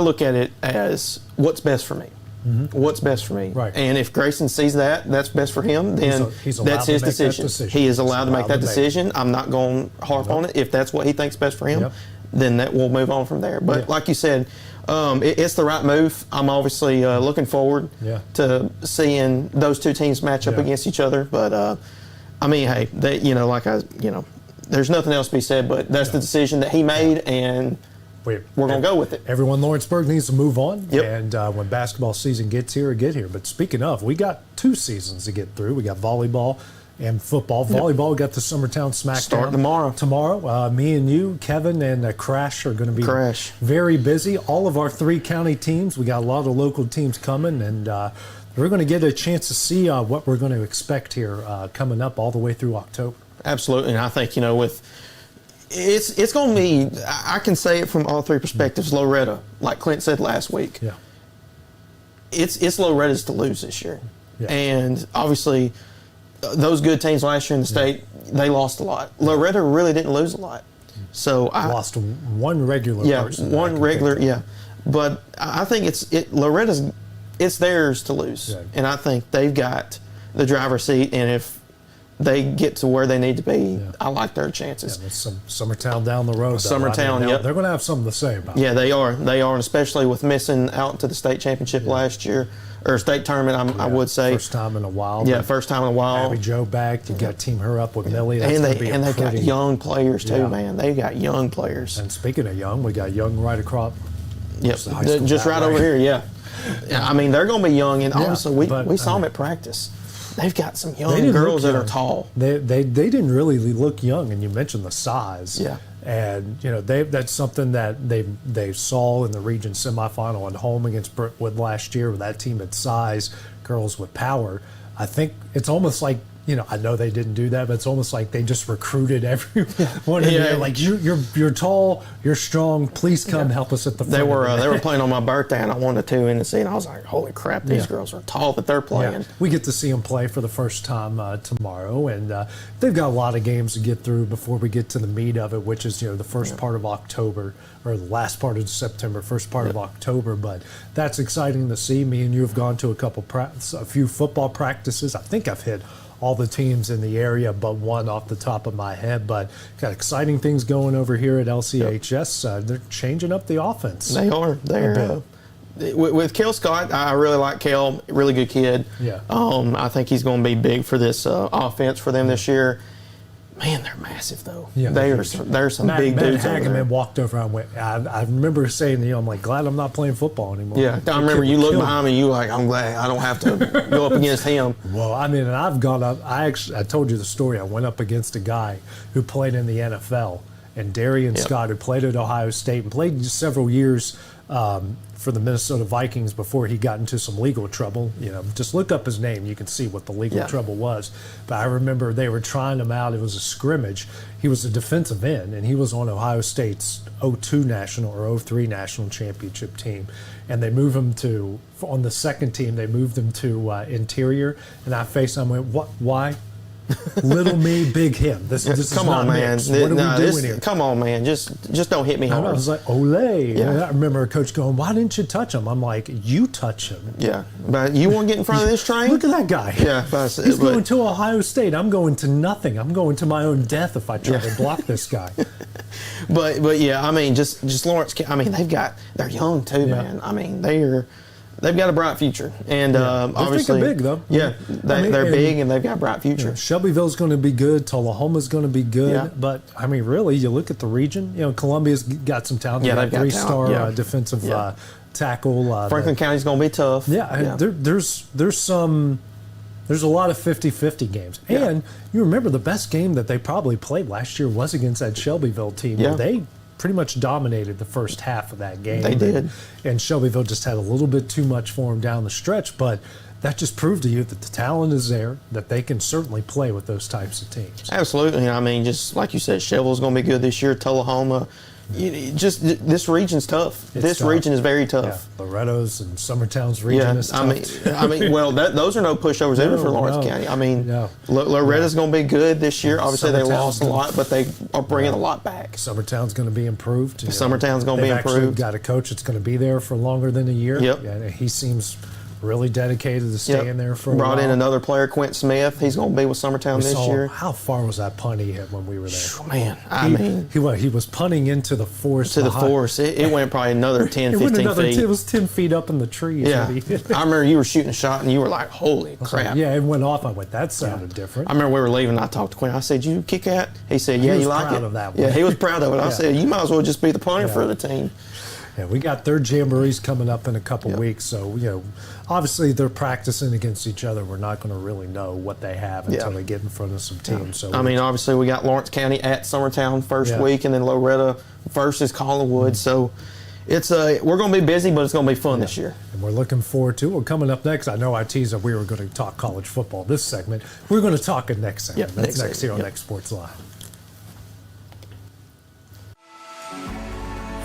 look at it as what's best for me. Mm-hmm. What's best for me. Right. And if Grayson sees that's best for him, then that's his decision. He is allowed to make that decision. I'm not going to harp on it. If that's what he thinks best for him, then we'll move on from there. But like you said, it's the right move. I'm obviously looking forward to seeing those two teams match up against each other. But, hey, there's nothing else to be said, but that's the decision that he made, and we're going to go with it. Everyone, Lawrenceburg needs to move on, Yep. and when basketball season gets here, get here. But speaking of, we got 2 seasons to get through. We got volleyball and football. Volleyball, we got the Summertown Smackdown. Start tomorrow. Tomorrow, me and you, Kevin, and Crash are going to be very busy. All of our 3 county teams. We got a lot of local teams coming, and we're going to get a chance to see what we're going to expect here coming up all the way through October. Absolutely, and I think, with it's going to be, I can say it from all 3 perspectives. Loretta, like Clint said last week, it's Loretta's to lose this year. And obviously, those good teams last year in the state, they lost a lot. Loretta really didn't lose a lot. So I lost one regular person. One regular, But I think Loretta's, it's theirs to lose. And I think they've got the driver's seat, and if they get to where they need to be, I like their chances. There's some Summertown down the road. Summertown, They're going to have something to say about it. Yeah, they are, and especially with missing out to the state championship last year, or state tournament, I would say. First time in a while. Yeah, first time in a while. Abby Jo back. You got to team her up with Millie. That's And they've got young players too, man. They've got young players. And speaking of young, we got young right across. Yep, just right over here. Yeah. I mean, they're going to be young, and obviously we saw them at practice. They've got some young girls that are tall. They didn't really look young, and you mentioned the size. Yeah. And that's something that they saw in the region semifinal at home against Brentwood last year, with that team at size, girls with power. I think it's almost like, I know they didn't do that, but it's almost like they just recruited everyone. Yeah. Like you're tall, you're strong. Please come help us at the front. They were playing on my birthday, and I won the 2 in the scene. I was like, holy crap, these girls are tall that they're playing. Yeah. We get to see them play for the first time tomorrow, and they've got a lot of games to get through before we get to the meat of it, which is the first part of October, or the last part of September, first part of October. But that's exciting to see. Me and you have gone to a few football practices. I think I've hit all the teams in the area but one off the top of my head. But got exciting things going over here at LCHS. They're changing up the offense. They are. They're with Kel Scott. I really like Kel. Really good kid. Yeah. I think he's going to be big for this offense for them this year. Man, they're massive though. Yeah, there's some big dudes over there. Hageman walked over and went. I remember saying to you, I'm like, glad I'm not playing football anymore. Yeah, I remember you looked behind me. You were like, I'm glad I don't have to go up against him. Well, I mean, and I've gone up. I told you the story. I went up against a guy who played in the NFL, and Darian Scott, who played at Ohio State and played several years for the Minnesota Vikings before he got into some legal trouble. Just look up his name. You can see what the legal trouble was. But I remember they were trying him out. It was a scrimmage. He was a defensive end, and he was on Ohio State's 02 national or 03 national championship team. And they moved him on the second team, they moved him to interior. And I faced him and went, what? Why? Little me, big him. This is come not on, man. What are we doing here? Come on, man. Just don't hit me hard. I was like, Olay. Yeah. And I remember a coach going, why didn't you touch him? I'm like, you touch him. Yeah. But you want to get in front of this train? Look at that guy. Yeah. He's going to Ohio State. I'm going to nothing. I'm going to my own death if I try to block this guy. But yeah, I mean, just Lawrence. I mean, they're young too, man. I mean, they've got a bright future, and obviously they're big though. Yeah, they're big, and they've got a bright future. Shelbyville's going to be good. Tullahoma's going to be good. But I mean, really, you look at the region. Columbia's got some talent. Yeah, they've got 3-star defensive tackle. Franklin County's going to be tough. Yeah. There's a lot of 50-50 games. And you remember the best game that they probably played last year was against that Shelbyville team. Yeah. They pretty much dominated the first half of that game. They did. And Shelbyville just had a little bit too much for them down the stretch, but that just proved to you that the talent is there, that they can certainly play with those types of teams. Absolutely. I mean, just like you said, Shelbyville's going to be good this year. Tullahoma. This region's tough. This region is very tough. Yeah, Loretto's and Summertown's region is tough. I mean, well, those are no pushovers ever for Lawrence County. I mean, Loretta's going to be good this year. Obviously, they lost a lot, but they are bringing a lot back. Summertown's going to be improved. Summertown's going to be improved. They've actually got a coach that's going to be there for longer than a year. Yep. Yeah, he seems really dedicated to staying there for a while. Brought in another player, Quint Smith. He's going to be with Summertown this year. How far was that punt he hit when we were there? Man, he was punting into the forest. It went probably another 10, 15 feet. It was 10 feet up in the trees. Yeah. I remember you were shooting a shot and you were like, holy crap. Yeah, it went off. I went, that sounded different. I remember we were leaving and I talked to Quint. I said, you kick that? He said, yeah, you like it? He was proud of that one. Yeah, he was proud of it. I said, you might as well just be the punter for the team. Yeah, we got their jamborees coming up in a couple weeks, so obviously they're practicing against each other. We're not going to really know what they have until they get in front of some teams. So obviously we got Lawrence County at Summertown first week, and then Loretta versus Collinwood. So it's we're going to be busy, but it's going to be fun this year. And we're looking forward to it. Well, coming up next, I know I teased that we were going to talk college football this segment. We're going to talk it next segment. That's next here on X Sports Live.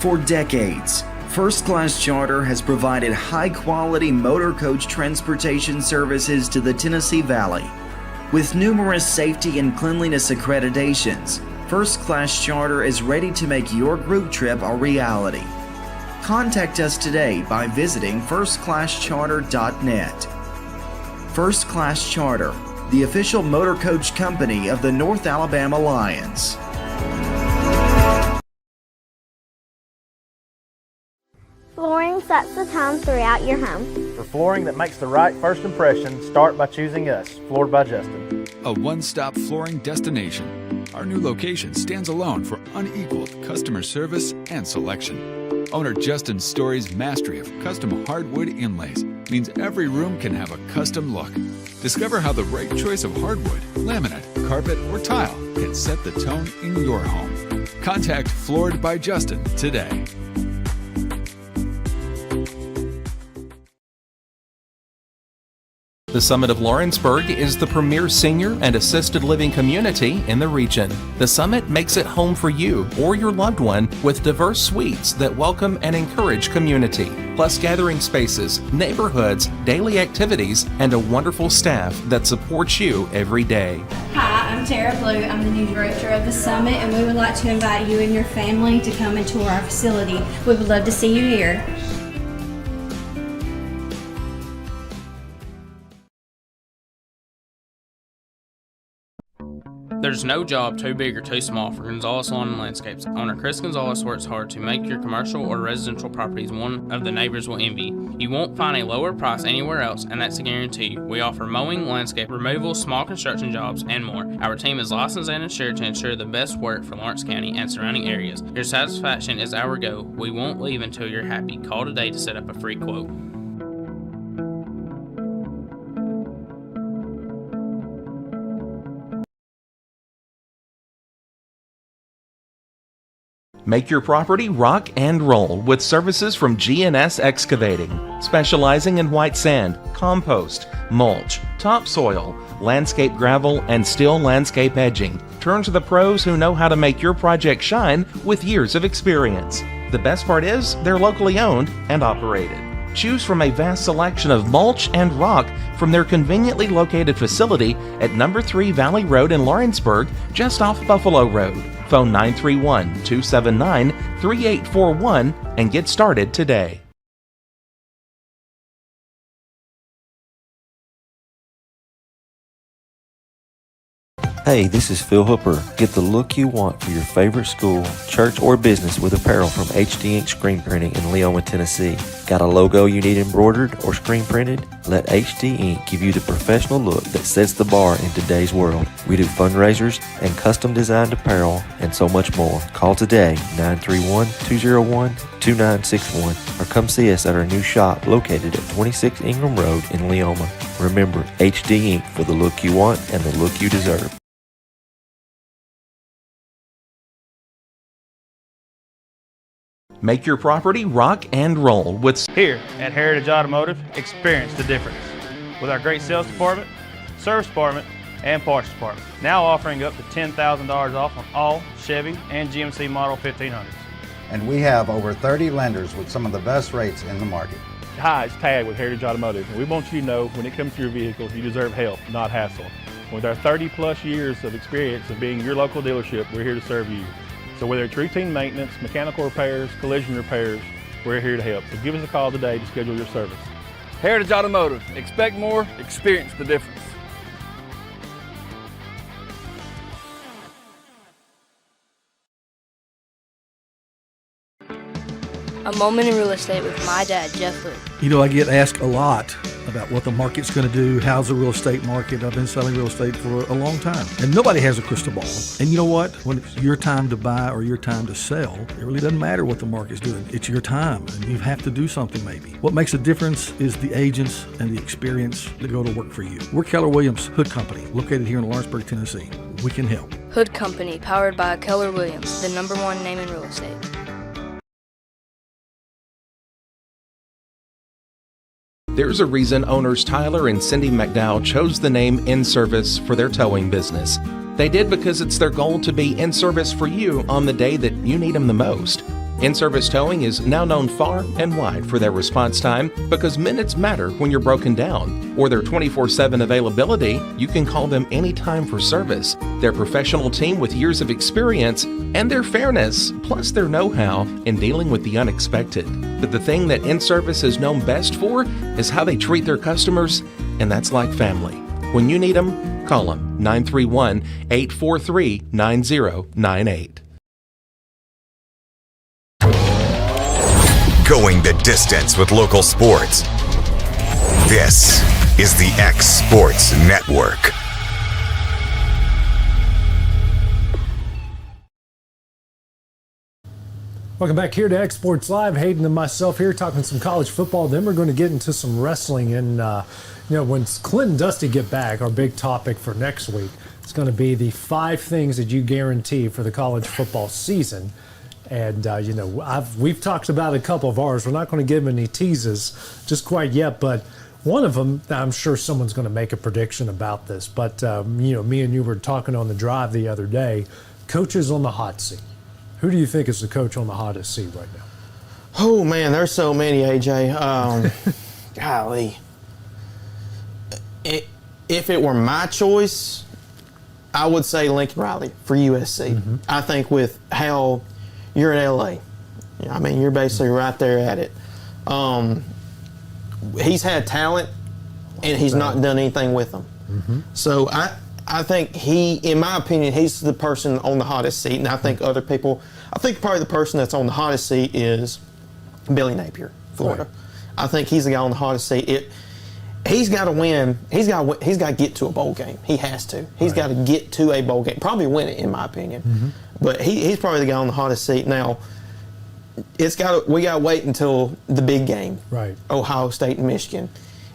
For decades, First Class Charter has provided high-quality motor coach transportation services to the Tennessee Valley. With numerous safety and cleanliness accreditations, First Class Charter is ready to make your group trip a reality. Contact us today by visiting firstclasscharter.net. First Class Charter, the official motor coach company of the North Alabama Lions. Flooring sets the tone throughout your home. For flooring that makes the right first impression, start by choosing us, Floored by Justin. A one-stop flooring destination. Our new location stands alone for unequaled customer service and selection. Owner Justin Story's mastery of custom hardwood inlays means every room can have a custom look. Discover how the right choice of hardwood, laminate, carpet, or tile can set the tone in your home. Contact Floored by Justin today. The Summit of Lawrenceburg is the premier senior and assisted living community in the region. The Summit makes it home for you or your loved one with diverse suites that welcome and encourage community, plus gathering spaces, neighborhoods, daily activities, and a wonderful staff that supports you every day. Hi, I'm Tara Blue. I'm the new director of the Summit, and we would like to invite you and your family to come and tour our facility. We would love to see you here. There's no job too big or too small for Gonzalez Lawn and Landscapes. Owner Chris Gonzalez works hard to make your commercial or residential properties one of the neighbors will envy. You won't find a lower price anywhere else, and that's a guarantee. We offer mowing, landscape removal, small construction jobs, and more. Our team is licensed and insured to ensure the best work for Lawrence County and surrounding areas. Your satisfaction is our goal. We won't leave until you're happy. Call today to set up a free quote. Make your property rock and roll with services from G&S Excavating, specializing in white sand, compost, mulch, topsoil, landscape gravel, and steel landscape edging. Turn to the pros who know how to make your project shine with years of experience. The best part is they're locally owned and operated. Choose from a vast selection of mulch and rock from their conveniently located facility at number 3 Valley Road in Lawrenceburg, just off Buffalo Road. Phone 931-279-3841 and get started today. Hey, this is Phil Hooper. Get the look you want for your favorite school, church, or business with apparel from HD Ink Screen Printing in Leoma, Tennessee. Got a logo you need embroidered or screen printed? Let HD Ink give you the professional look that sets the bar in today's world. We do fundraisers and custom designed apparel and so much more. Call today, 931-201-2961, or come see us at our new shop located at 26 Ingram Road in Leoma. Remember, HD Ink for the look you want and the look you deserve. Make your property rock and roll with Here at Heritage Automotive, experience the difference. With our great sales department, service department, and parts department. Now offering up to $10,000 off on all Chevy and GMC Model 1500s. And we have over 30 lenders with some of the best rates in the market. Hi, it's Tag with Heritage Automotive, and we want you to know when it comes to your vehicle, you deserve help, not hassle. With our 30-plus years of experience of being your local dealership, we're here to serve you. So whether it's routine maintenance, mechanical repairs, collision repairs, we're here to help. So give us a call today to schedule your service. Heritage Automotive. Expect more, experience the difference. A moment in real estate with my dad, Jeff Luke. You know, I get asked a lot about what the market's going to do. How's the real estate market? I've been selling real estate for a long time, and nobody has a crystal ball. And you know what? When it's your time to buy or your time to sell, it really doesn't matter what the market's doing. It's your time, and you have to do something maybe. What makes a difference is the agents and the experience that go to work for you. We're Keller Williams Hood Company, located here in Lawrenceburg, Tennessee. We can help. Hood Company, powered by Keller Williams, the #1 name in real estate. There's a reason owners Tyler and Cindy McDowell chose the name In Service for their towing business. They did because it's their goal to be in service for you on the day that you need them the most. In-Service Towing is now known far and wide for their response time because minutes matter when you're broken down. Or their 24/7 availability, you can call them anytime for service. Their professional team with years of experience and their fairness, plus their know-how in dealing with the unexpected. But the thing that In-Service is known best for is how they treat their customers, and that's like family. When you need them, call them 931-843-9098. Going the distance with local sports. This is the X Sports Network. Welcome back here to X Sports Live. Hayden and myself here talking some college football. Then we're going to get into some wrestling. And, when Clint and Dusty get back, our big topic for next week is going to be the 5 things that you guarantee for the college football season. And, we've talked about a couple of ours. We're not going to give any teases just quite yet, but one of them, I'm sure someone's going to make a prediction about this. But, me and you were talking on the drive the other day, coaches on the hot seat. Who do you think is the coach on the hottest seat right now? Oh, man, there's so many, AJ. Golly. If it were my choice, I would say Lincoln Riley for USC. Mm-hmm. I think with how you're in LA. I mean, you're basically right there at it. He's had talent, and he's not done anything with them. Mm-hmm. So I think in my opinion, he's the person on the hottest seat, and I think other people. I think probably the person that's on the hottest seat is Billy Napier, Florida. Right. I think he's the guy on the hottest seat. He's got to win. He's got to get to a bowl game. He has to. He's got to get to a bowl game. Probably win it, in my opinion. Mm-hmm. But he's probably the guy on the hottest seat. Now, we got to wait until the big game. Right. Ohio State and Michigan.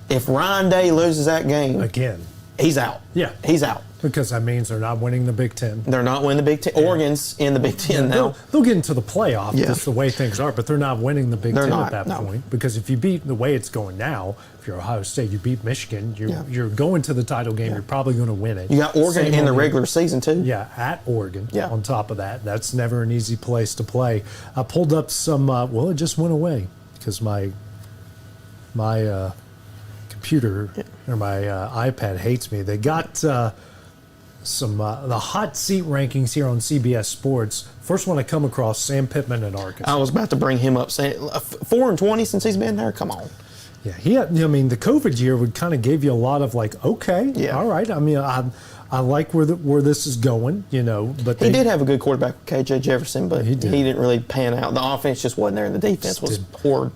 If Ryan Day loses that game again, he's out. Yeah, he's out. Because that means they're not winning the Big Ten. They're not winning the Big Ten. Oregon's in the Big Ten now. They'll get into the playoff. Yeah. That's the way things are, but they're not winning the Big Ten at that point. Because if you beat the way it's going now, if you're Ohio State, you beat Michigan, you're going to the title game. Yeah. You're probably going to win it. You got Oregon in the regular season too. Yeah, at Oregon. Yeah. On top of that, that's never an easy place to play. I pulled up some. It just went away because my computer or my iPad hates me. They got. Some the hot seat rankings here on CBS Sports. First one I come across, Sam Pittman at Arkansas. I was about to bring him up. 4-20 since he's been there. Come on. Yeah, the COVID year would kind of give you a lot of like, okay, all right. I mean, I like where this is going, But he did have a good quarterback, KJ Jefferson, but he didn't really pan out. The offense just wasn't there, and the defense was poor.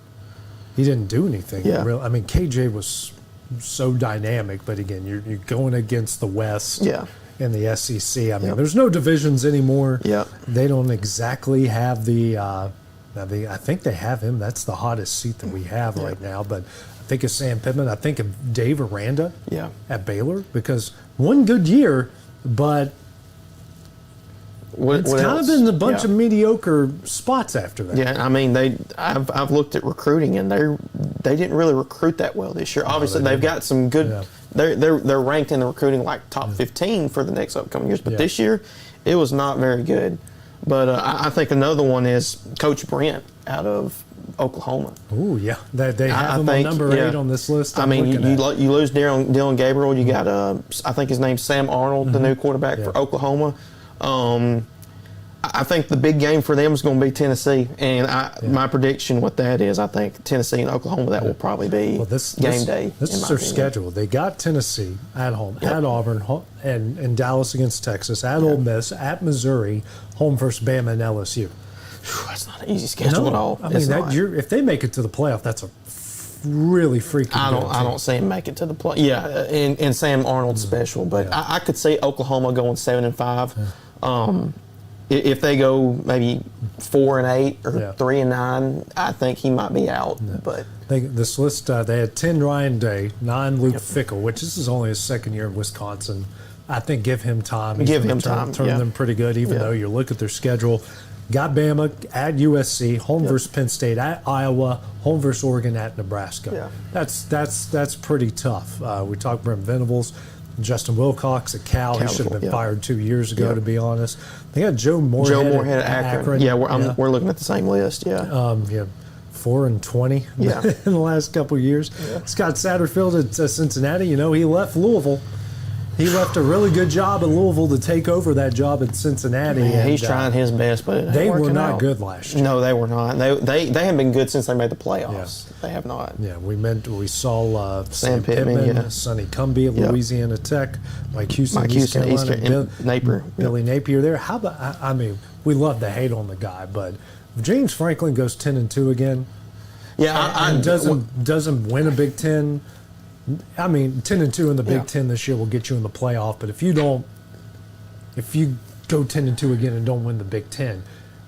He didn't do anything. Yeah. Really. I mean, KJ was so dynamic, but again, you're going against the West. Yeah. In the SEC. I mean, there's no divisions anymore. Yeah. They don't exactly have I think they have him. That's the hottest seat that we have right now. But I think of Sam Pittman. I think of Dave Aranda at Baylor because one good year, but it's kind of been a bunch of mediocre spots after that. Yeah, I mean, I've looked at recruiting, and they didn't really recruit that well this year. Obviously, they've got some good. Yeah. They're ranked in the recruiting like top 15 for the next upcoming years, but this year it was not very good. But I think another one is Coach Brent out of Oklahoma. Oh yeah, they have him on number 8 on this list. I mean, you lose Dylan Gabriel. You got I think his name's Sam Arnold, the new quarterback for Oklahoma. I think the big game for them is going to be Tennessee, and my prediction with that is I think Tennessee and Oklahoma, that will probably be game day. This is their schedule. They got Tennessee at home, at Auburn, and Dallas against Texas, at Ole Miss, at Missouri, home versus Bama and LSU. That's not an easy schedule at all. I mean, if they make it to the playoff, that's a really freaking. I don't see him make it to the play. Yeah, and Sam Arnold's special, but I could see Oklahoma going 7-5. If they go maybe 4-8 or 3-9, I think he might be out. Yeah. But this list, they had 10 Ryan Day, 9 Luke Fickell, which this is only his second year in Wisconsin. I think give him time. He's turn them pretty good, even though you look at their schedule. Got Bama at USC, home versus Penn State, at Iowa, home versus Oregon, at Nebraska. Yeah. That's pretty tough. We talked Brent Venables. Justin Wilcox at Cal. He should have been fired 2 years ago, to be honest. They got Joe Moorhead at Akron. Yeah, we're looking at the same list. 4-20 in the last couple of years. Yeah. Scott Satterfield at Cincinnati. He left Louisville. He left a really good job in Louisville to take over that job at Cincinnati. Yeah, he's trying his best, but they were not good last year. No, they were not. They haven't been good since they made the playoffs. Yeah. They have not. Yeah, we saw Sam Pittman, Sonny Cumbie at Louisiana Tech, Mike Houston, East Carolina, Napier, Billy Napier there. How about? I mean, we love to hate on the guy, but if James Franklin goes 10-2 again, and doesn't win a Big Ten. I mean, 10-2 in the Big Ten this year will get you in the playoff. But if you go 10-2 again and don't win the Big Ten,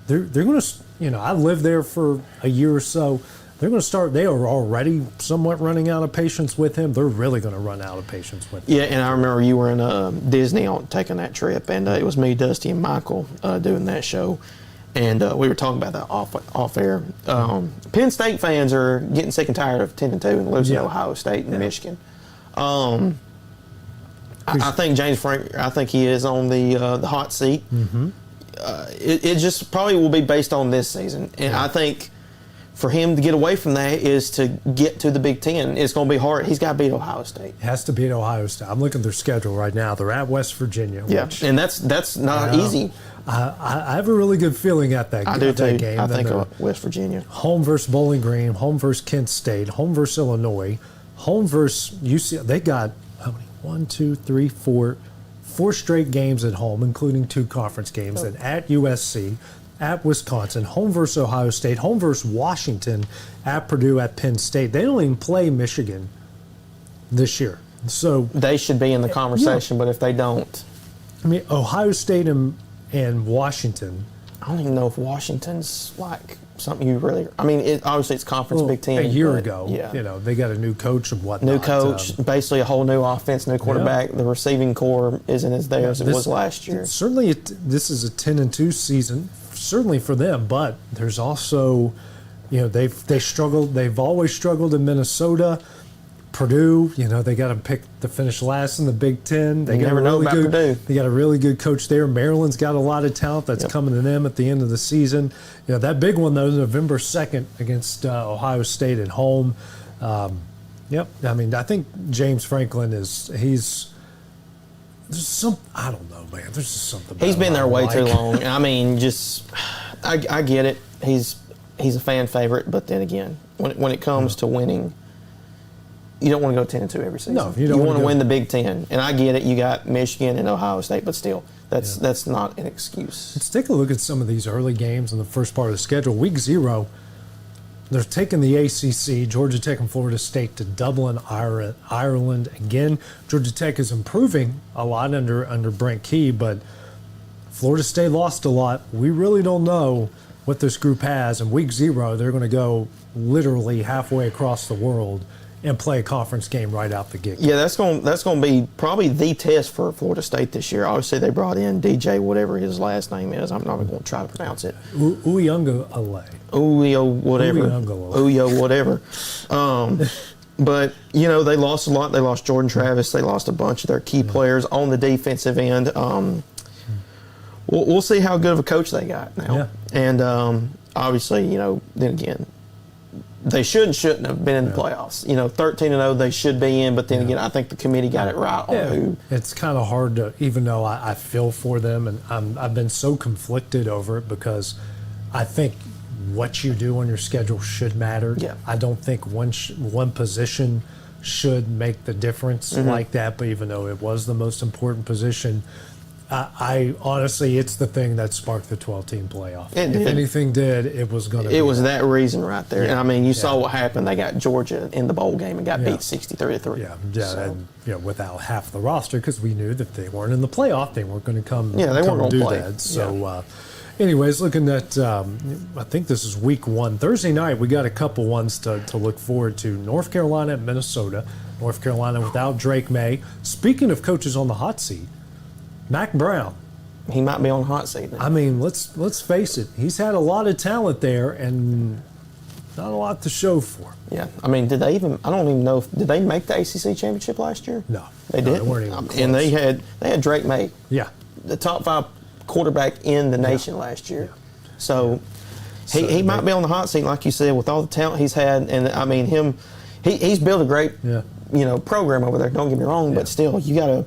they're going to. I lived there for a year or so. They're going to start. They are already somewhat running out of patience with him. They're really going to run out of patience with him. Yeah, and I remember you were in Disney taking that trip, and it was me, Dusty, and Michael doing that show. And we were talking about that off air. Penn State fans are getting sick and tired of 10-2 and losing to Ohio State and Michigan. I think James Frank. I think he is on the hot seat. Mm-hmm. It just probably will be based on this season, and I think for him to get away from that is to get to the Big Ten. It's going to be hard. He's got to beat Ohio State. He has to beat Ohio State. I'm looking at their schedule right now. They're at West Virginia. And that's not easy. I have a really good feeling at that, I do too. Game. I think West Virginia. Home versus Bowling Green, home versus Kent State, home versus Illinois, home versus UCLA. They got how many? 1, 2, 3, 4 straight games at home, including 2 conference games. And at USC, at Wisconsin, home versus Ohio State, home versus Washington, at Purdue, at Penn State. They don't even play Michigan this year. So they should be in the conversation, but if they don't. I mean, Ohio State and Washington. I don't even know if Washington's like something you really. I mean, obviously it's conference Big Ten. A year ago, they got a new coach and whatnot. New coach, basically a whole new offense, new quarterback. The receiving core isn't as there as it was last year. Certainly, this is a 10-2 season. Certainly for them, but there's also, they struggled. They've always struggled in Minnesota. Purdue, they got them picked to finish last in the Big Ten. They got Purdue. They got a really good coach there. Maryland's got a lot of talent that's coming to them at the end of the season. That big one though, November 2nd against Ohio State at home. I mean, I think James Franklin I don't know, man. There's just something. He's been there way too long. I mean, I get it. He's a fan favorite, but then again, when it comes to winning. You don't want to go 10-2 every season. No, you want to win the Big Ten, and I get it. You got Michigan and Ohio State, but still, that's not an excuse. Let's take a look at some of these early games in the first part of the schedule. Week 0, they're taking the ACC. Georgia Tech and Florida State to Dublin, Ireland again. Georgia Tech is improving a lot under Brent Key, but Florida State lost a lot. We really don't know what this group has. In Week 0, they're going to go literally halfway across the world and play a conference game right out the gate. Yeah, that's going to be probably the test for Florida State this year. Obviously, they brought in DJ, whatever his last name is. I'm not going to try to pronounce it. Uyunglele. Uyo, whatever. But, they lost a lot. They lost Jordan Travis. They lost a bunch of their key players on the defensive end. We'll see how good of a coach they got now. Yeah. And obviously, then again, they shouldn't have been in the playoffs. 13-0 they should be in, but then again, I think the committee got it right on who. It's kind of hard to, even though I feel for them, and I've been so conflicted over it because I think what you do on your schedule should matter. Yeah. I don't think one position should make the difference like that, but even though it was the most important position, I honestly, it's the thing that sparked the 12-team playoff. If anything did, it was going to be. It was that reason right there. And I mean, you saw what happened. They got Georgia in the bowl game and got beat 63-3. And without half the roster, because we knew that they weren't in the playoff, they weren't going to come. They weren't going to do play. That. So, anyways, looking at, I think this is week 1. Thursday night, we got a couple ones to look forward to. North Carolina at Minnesota. North Carolina without Drake May. Speaking of coaches on the hot seat, Mac Brown. He might be on the hot seat now. I mean, let's face it. He's had a lot of talent there and not a lot to show for. Yeah. I mean, did they even? I don't even know. Did they make the ACC championship last year? No, they didn't. They weren't even close. And they had Drake May. Yeah. The top 5 quarterback in the nation last year. Yeah. So he might be on the hot seat, like you said, with all the talent he's had. And I mean, he's built a great program over there. Don't get me wrong, but still, you gotta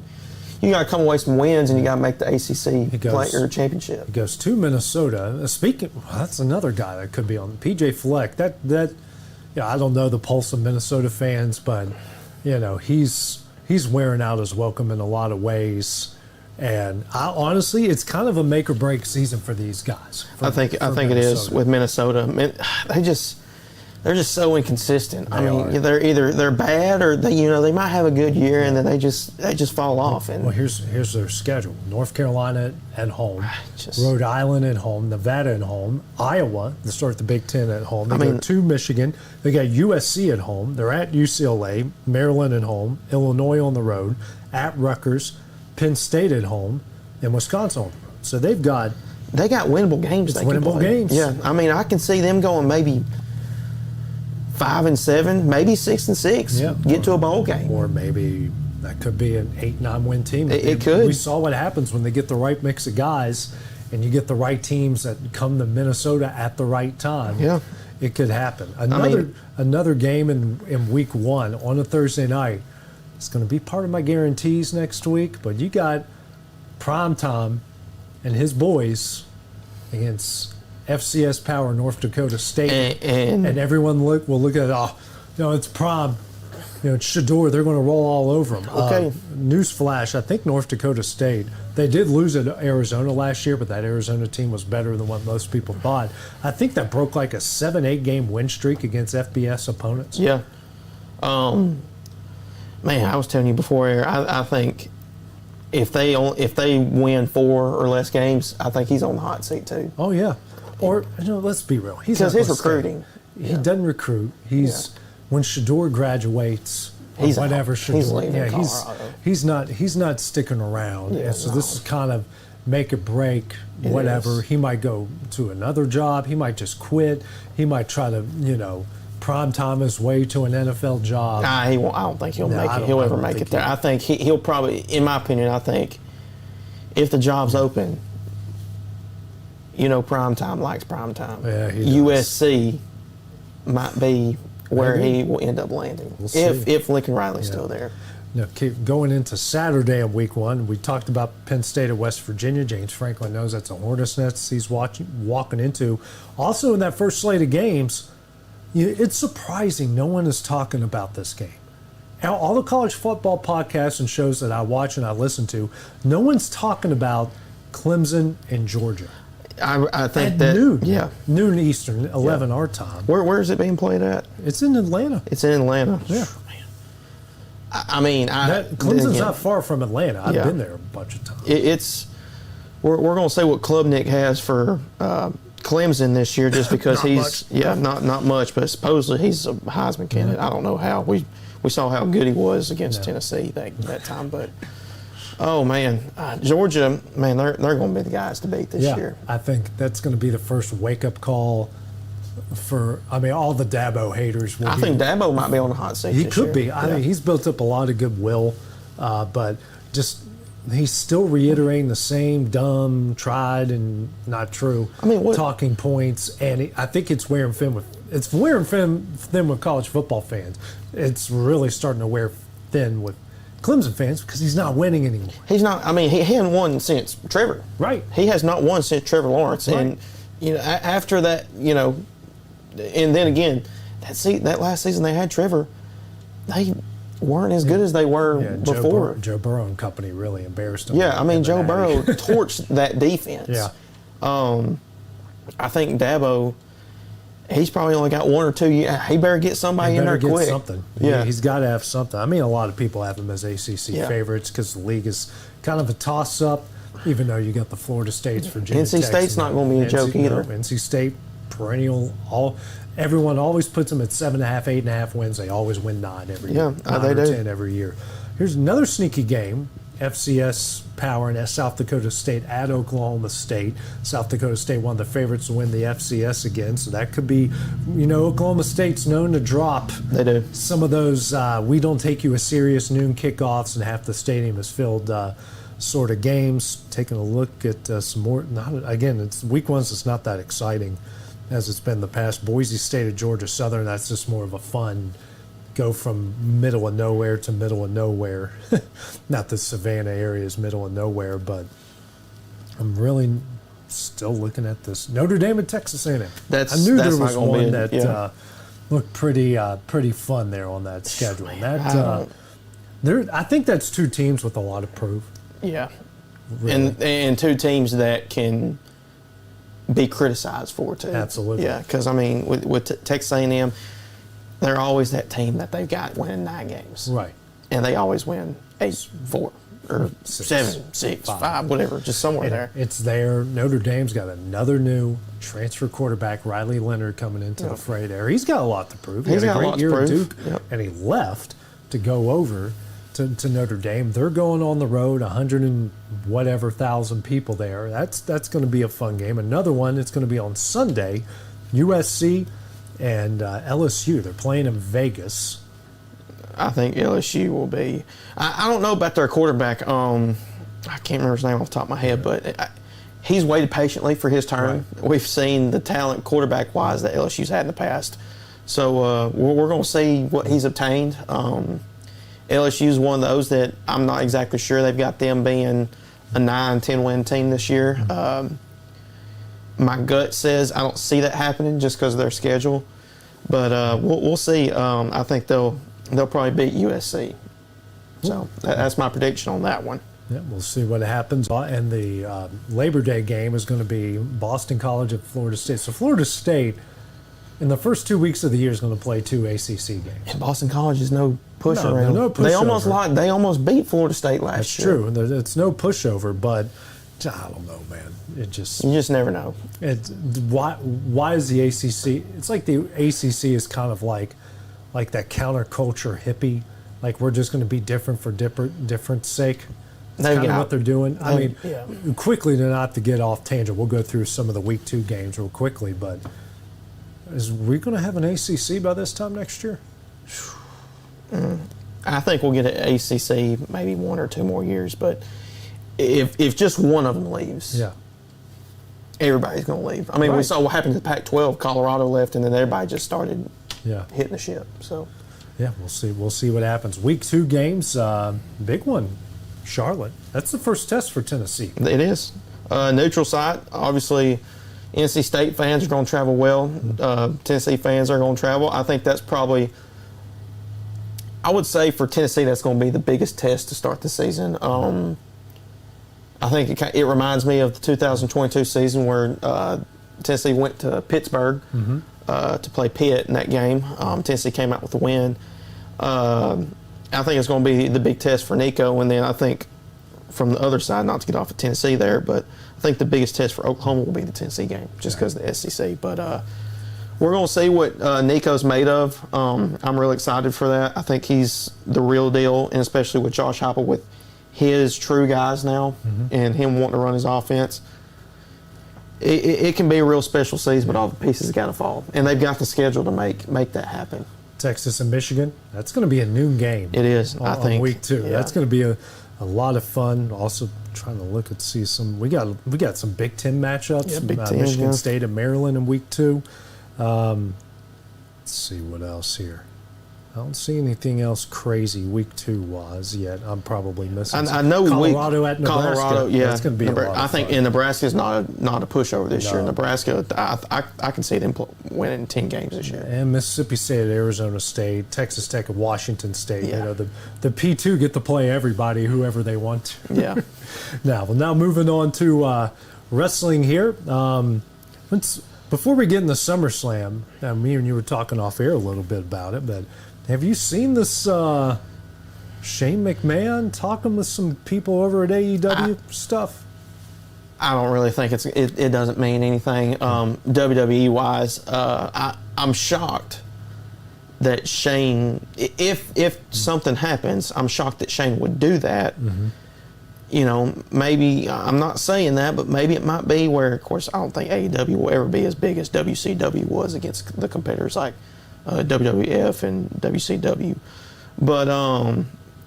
come away some wins, and you got to make the ACC player championship. He goes to Minnesota. That's another guy that could be on PJ Fleck. I don't know the pulse of Minnesota fans, but he's wearing out his welcome in a lot of ways. And honestly, it's kind of a make or break season for these guys. I think it is with Minnesota. They're just so inconsistent. They're bad, or they might have a good year and then they just fall off. And here's their schedule: North Carolina at home, Rhode Island at home, Nevada at home, Iowa to start the Big Ten at home. They go to Michigan. They got USC at home. They're at UCLA, Maryland at home, Illinois on the road, at Rutgers, Penn State at home, and Wisconsin on the road. So they got winnable games. Winnable games. Yeah, I mean, I can see them going maybe 5-7, maybe 6-6. Yeah. Get to a bowl game, or maybe that could be an 8-9 win team. It could. We saw what happens when they get the right mix of guys, and you get the right teams that come to Minnesota at the right time. Yeah, it could happen. Another game in week 1 on a Thursday night. It's going to be part of my guarantees next week, but you got Primetime and his boys against FCS Power North Dakota State, and everyone will look at it. It's Prime. It's Shador. They're going to roll all over them. Okay. Newsflash: I think North Dakota State. They did lose at Arizona last year, but that Arizona team was better than what most people thought. I think that broke like a 7-8 game win streak against FBS opponents. Yeah. Man, I was telling you before air. I think if they win 4 or less games, I think he's on the hot seat too. Oh yeah. Or let's be real. Because his recruiting. He doesn't recruit. When Shador graduates, he's whatever out. Shador. He's leaving Colorado. He's not sticking around. Yeah, so this is kind of make or break. Whatever. He might go to another job. He might just quit. He might try to Primetime his way to an NFL job. He won't. I don't think he'll make it. He'll ever make it there. I think he'll probably, in my opinion, I think if the job's open, Primetime likes Primetime. Yeah, USC might be where he will end up landing if Lincoln Riley's still there. Now, keep going into Saturday of week 1. We talked about Penn State at West Virginia. James Franklin knows that's a hornet's nest he's walking into. Also, in that first slate of games, it's surprising no one is talking about this game. All the college football podcasts and shows that I watch and I listen to, no one's talking about Clemson and Georgia. I think at that noon. Yeah, noon Eastern, 11 our time. Where is it being played at? It's in Atlanta. It's in Atlanta. Yeah. Clemson's not far from Atlanta. I've been there a bunch of times. We're going to say what Club Nick has for Clemson this year, just because not much, but supposedly he's a Heisman candidate. I don't know how. We saw how good he was against Tennessee that time, but oh man, Georgia, man, they're going to be the guys to beat this year. I think that's going to be the first wake up call for all the Dabo haters. I think Dabo might be on the hot seat. He could be. I mean, he's built up a lot of goodwill, but just. He's still reiterating the same dumb, tried and not true talking points, and I think it's wearing it's wearing thin with college football fans. It's really starting to wear thin with Clemson fans because he's not winning anymore. He's not. I mean, he hadn't won since Trevor. Right. He has not won since Trevor Lawrence. Right. And after that, and then again, that last season they had Trevor, they weren't as good as they were before. Joe Burrow and company really embarrassed him. Yeah, I mean, Joe Burrow torched that defense. Yeah. I think Dabo, he's probably only got 1 or 2 years. He better get somebody in there quick. Something. Yeah. He's got to have something. I mean, a lot of people have him as ACC favorites because the league is kind of a toss-up, even though you got the Florida States, Virginia NC State's not going to be a joke either. NC State, perennial. Everyone always puts them at 7.5, 8.5 wins. They always win 9 every year. 9 they or do. 10 every year. Here's another sneaky game. FCS Power and South Dakota State at Oklahoma State. South Dakota State, one of the favorites to win the FCS again, so that could be, Oklahoma State's known to drop. They do. Some of those we don't take you as serious noon kickoffs and half the stadium is filled sort of games. Taking a look at some more, it's week ones, it's not that exciting as it's been in the past. Boise State at Georgia Southern, that's just more of a fun go from middle of nowhere to middle of nowhere. Not that Savannah area is middle of nowhere, but I'm really still looking at this. Notre Dame and Texas A&M. I knew there was one that looked pretty fun there on that schedule. I think that's 2 teams with a lot of proof. Yeah, really. and 2 teams that can be criticized for too. Absolutely. Yeah, because I mean, with Texas A&M, they're always that team that they've got winning 9 games. Right. And they always win 8-4 or 7-6-5, whatever, just somewhere there. It's there. Notre Dame's got another new transfer quarterback, Riley Leonard, coming into the fray there. He's got a lot to prove. He had a great year at Duke, and he left to go over to Notre Dame. They're going on the road, 100 and whatever thousand people there. That's going to be a fun game. Another one, it's going to be on Sunday, USC and LSU. They're playing in Vegas. I think LSU will be. I don't know about their quarterback. I can't remember his name off the top of my head, but he's waited patiently for his turn. Right. We've seen the talent quarterback-wise that LSU's had in the past. So we're going to see what he's obtained. LSU's one of those that I'm not exactly sure. They've got them being a 9-10 win team this year. My gut says I don't see that happening just because of their schedule, but we'll see. I think they'll probably beat USC. So that's my prediction on that one. Yeah, we'll see what happens. And the Labor Day game is going to be Boston College at Florida State. So Florida State, in the first 2 weeks of the year, is going to play 2 ACC games. And Boston College is no pushover. No pushover. They almost beat Florida State last year. That's true. It's no pushover, but I don't know, man. You just never know. Why is the ACC? It's like the ACC is kind of like that counterculture hippie. Like we're just going to be different for different sake. That's kind of what they're doing. Quickly to not to get off tangent, we'll go through some of the week 2 games real quickly. But is we going to have an ACC by this time next year? I think we'll get an ACC maybe 1 or 2 more years, but if just one of them leaves, everybody's going to leave. I mean, we saw what happened to the Pac-12. Colorado left, and then everybody just started hitting the ship. So, yeah, we'll see what happens. Week 2 games, big one, Charlotte. That's the first test for Tennessee. It is. Neutral site, obviously. NC State fans are going to travel well. Tennessee fans are going to travel. I think that's probably, I would say for Tennessee, that's going to be the biggest test to start the season. I think it reminds me of the 2022 season where Tennessee went to Pittsburgh to play Pitt in that game. Tennessee came out with a win. I think it's going to be the big test for Nico, and then I think from the other side, not to get off of Tennessee there, but I think the biggest test for Oklahoma will be the Tennessee game, just because of the SEC. But we're going to see what Nico's made of. I'm really excited for that. I think he's the real deal, and especially with Josh Heupel, with his true guys now and him wanting to run his offense. It can be a real special season, but all the pieces got to fall. And they've got the schedule to make that happen. Texas and Michigan, that's going to be a noon game. It is, I think. On week 2. Yeah. That's going to be a lot of fun. Also trying to look and see some. We got some Big Ten matchups. Yeah, Big Ten, Michigan State and Maryland in week 2. Let's see what else here. I don't see anything else crazy week 2 was yet. I'm probably missing. I know Colorado at Nebraska. Colorado, yeah, that's going to be a lot of I think fun. in Nebraska is not a pushover this year. Nebraska, I can see them winning 10 games this year. And Mississippi State, Arizona State, Texas Tech, and Washington State. Yeah. You know, the P2 get to play everybody, whoever they want to. Yeah. Now moving on to wrestling here. Before we get into SummerSlam, me and you were talking off air a little bit about it, but have you seen this Shane McMahon talking with some people over at AEW stuff? I don't really think it doesn't mean anything WWE wise. I'm shocked that Shane, if something happens, I'm shocked that Shane would do that. Mm-hmm. You know, maybe, I'm not saying that, but maybe it might be where, of course, I don't think AEW will ever be as big as WCW was against the competitors like WWF and WCW. But,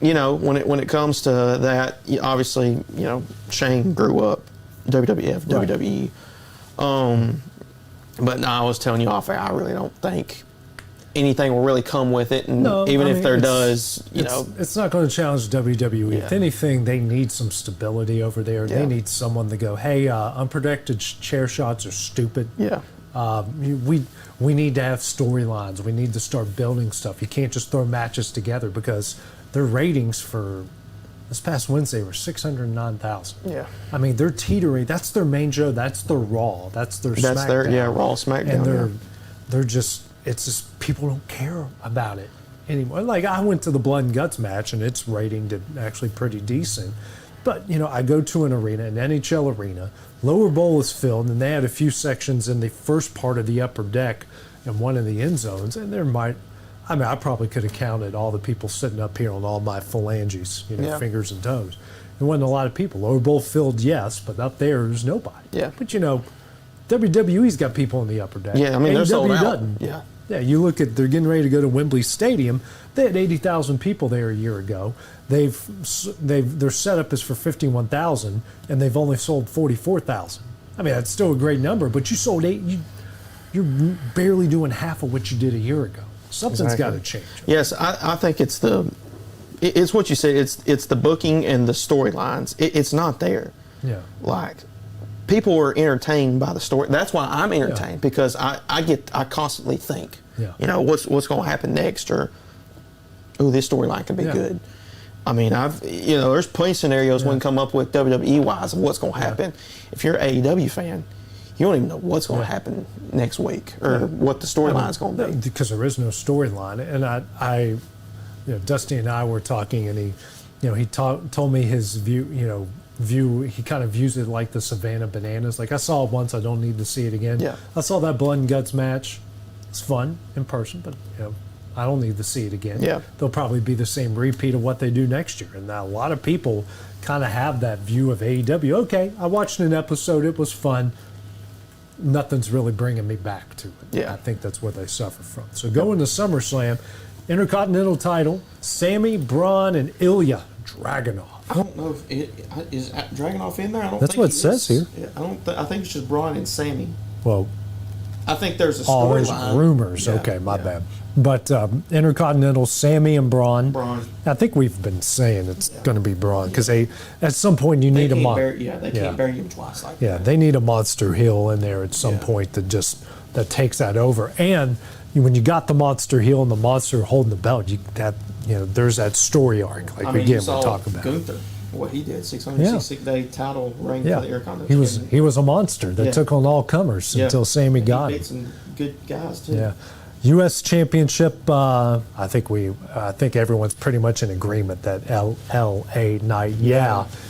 you know, when it comes to that, obviously, you know, Shane grew up WWF, right. WWE. But no, I was telling you off air, I really don't think anything will really come with it, and if there does, it's not going to challenge WWE. Yeah. If anything, they need some stability over there. Yeah. They need someone to go, hey, unprotected chair shots are stupid. Yeah. We need to have storylines. We need to start building stuff. You can't just throw matches together, because their ratings for this past Wednesday were 609,000. Yeah. I mean, they're teetering. That's their main show. That's their Raw. That's their SmackDown. Raw, SmackDown. And they're just, it's just, people don't care about it anymore. Like, I went to the Blood and Guts match, and its rating did actually pretty decent. But, you know, I go to an arena, an NHL arena, lower bowl is filled, and they had a few sections in the first part of the upper deck and one in the end zones, and I probably could have counted all the people sitting up here on all my phalanges, fingers and toes. There wasn't a lot of people. Lower bowl filled, yes, but up there's nobody. Yeah. But, you know, WWE's got people in the upper deck. Yeah, I mean, they're sold out. Doesn't. Yeah. Yeah, you look at, they're getting ready to go to Wembley Stadium. They had 80,000 people there a year ago. Their setup is for 51,000, and they've only sold 44,000. I mean, that's still a great number, but you sold you're barely doing half of what you did a year ago. Something's got to change. Yes, I think it's what you said. It's the booking and the storylines. It's not there. Yeah. Like, people are entertained by the story. That's why I'm entertained, because I constantly think, you know, what's going to happen next, or, oh, this storyline could be good. I mean, there's plenty of scenarios we can come up with WWE wise of what's going to happen. If you're an AEW fan, you don't even know what's going to happen next week, or what the storyline's going to be. Because there is no storyline. And Dusty and I were talking, and he told me his view, he kind of views it like the Savannah Bananas. Like, I saw it once, I don't need to see it again. Yeah. I saw that Blood and Guts match. It's fun in person, but I don't need to see it again. Yeah. They'll probably be the same repeat of what they do next year. And now a lot of people kind of have that view of AEW. Okay, I watched an episode, it was fun. Nothing's really bringing me back to it. Yeah. I think that's what they suffer from. So going to SummerSlam, Intercontinental title, Sammy, Braun, and Ilya Dragunov. I don't know if is Dragunov in there. I don't. That's think what it says here. Yeah, I think it's just Braun and Sammy. Well, I think there's a there's storyline. rumors. Yeah, okay, my bad. But Intercontinental, Sammy and Braun. I think we've been saying it's going to be Braun, because at some point you need a monster. They can't bury him twice like Yeah, that. they need a monster heel in there at some point that takes that over. And when you got the monster heel and the monster holding the belt, there's that story arc. Like we talk about. Gunther, what he did, 666-day title reign for the Intercontinental. He was a monster that took on all comers until Sammy got him. He beat some good guys too. Yeah. U.S. Championship, I think everyone's pretty much in agreement that L.A. Knight,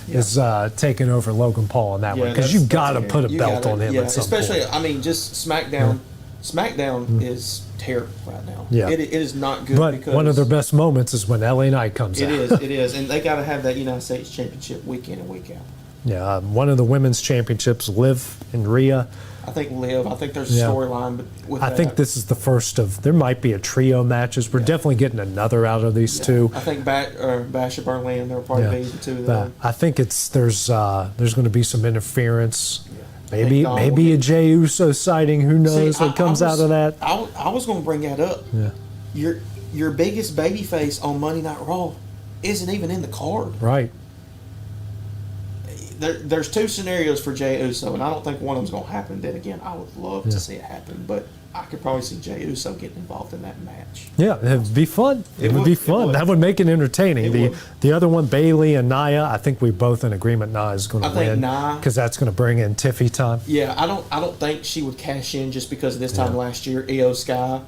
is taking over Logan Paul on that one, because you've got to put a belt on him at some especially, point. I mean, just SmackDown. SmackDown is terrible right now. Yeah. It is not good. But because one of their best moments is when L.A. Knight comes out. It is, and they got to have that United States Championship week in and week out. Yeah, one of the women's championships, Liv and Rhea. I think Liv. I think there's a storyline, but I think this is the first of. There might be a trio matches. We're definitely getting another out of these two. I think Basha Berlin, they're part of these two. I think there's going to be some interference, maybe a Jey Uso sighting. Who knows what comes out of that? I was going to bring that up. Yeah. Your biggest babyface on Monday Night Raw isn't even in the card. Right. There's two scenarios for Jey Uso, and I don't think one of them's going to happen. Then again, I would love to see it happen, but I could probably see Jey Uso getting involved in that match. Yeah, it'd be fun. It would be fun. That would make it entertaining. The other one, Bailey and Nia, I think we're both in agreement Nia is going to win because that's going to bring in Tiffy time. Yeah, I don't think she would cash in just because of this time last year. Io Sky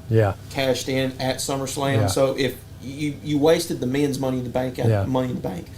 cashed in at SummerSlam. Yeah. So if you wasted the men's Money in the Bank at Money in the Bank,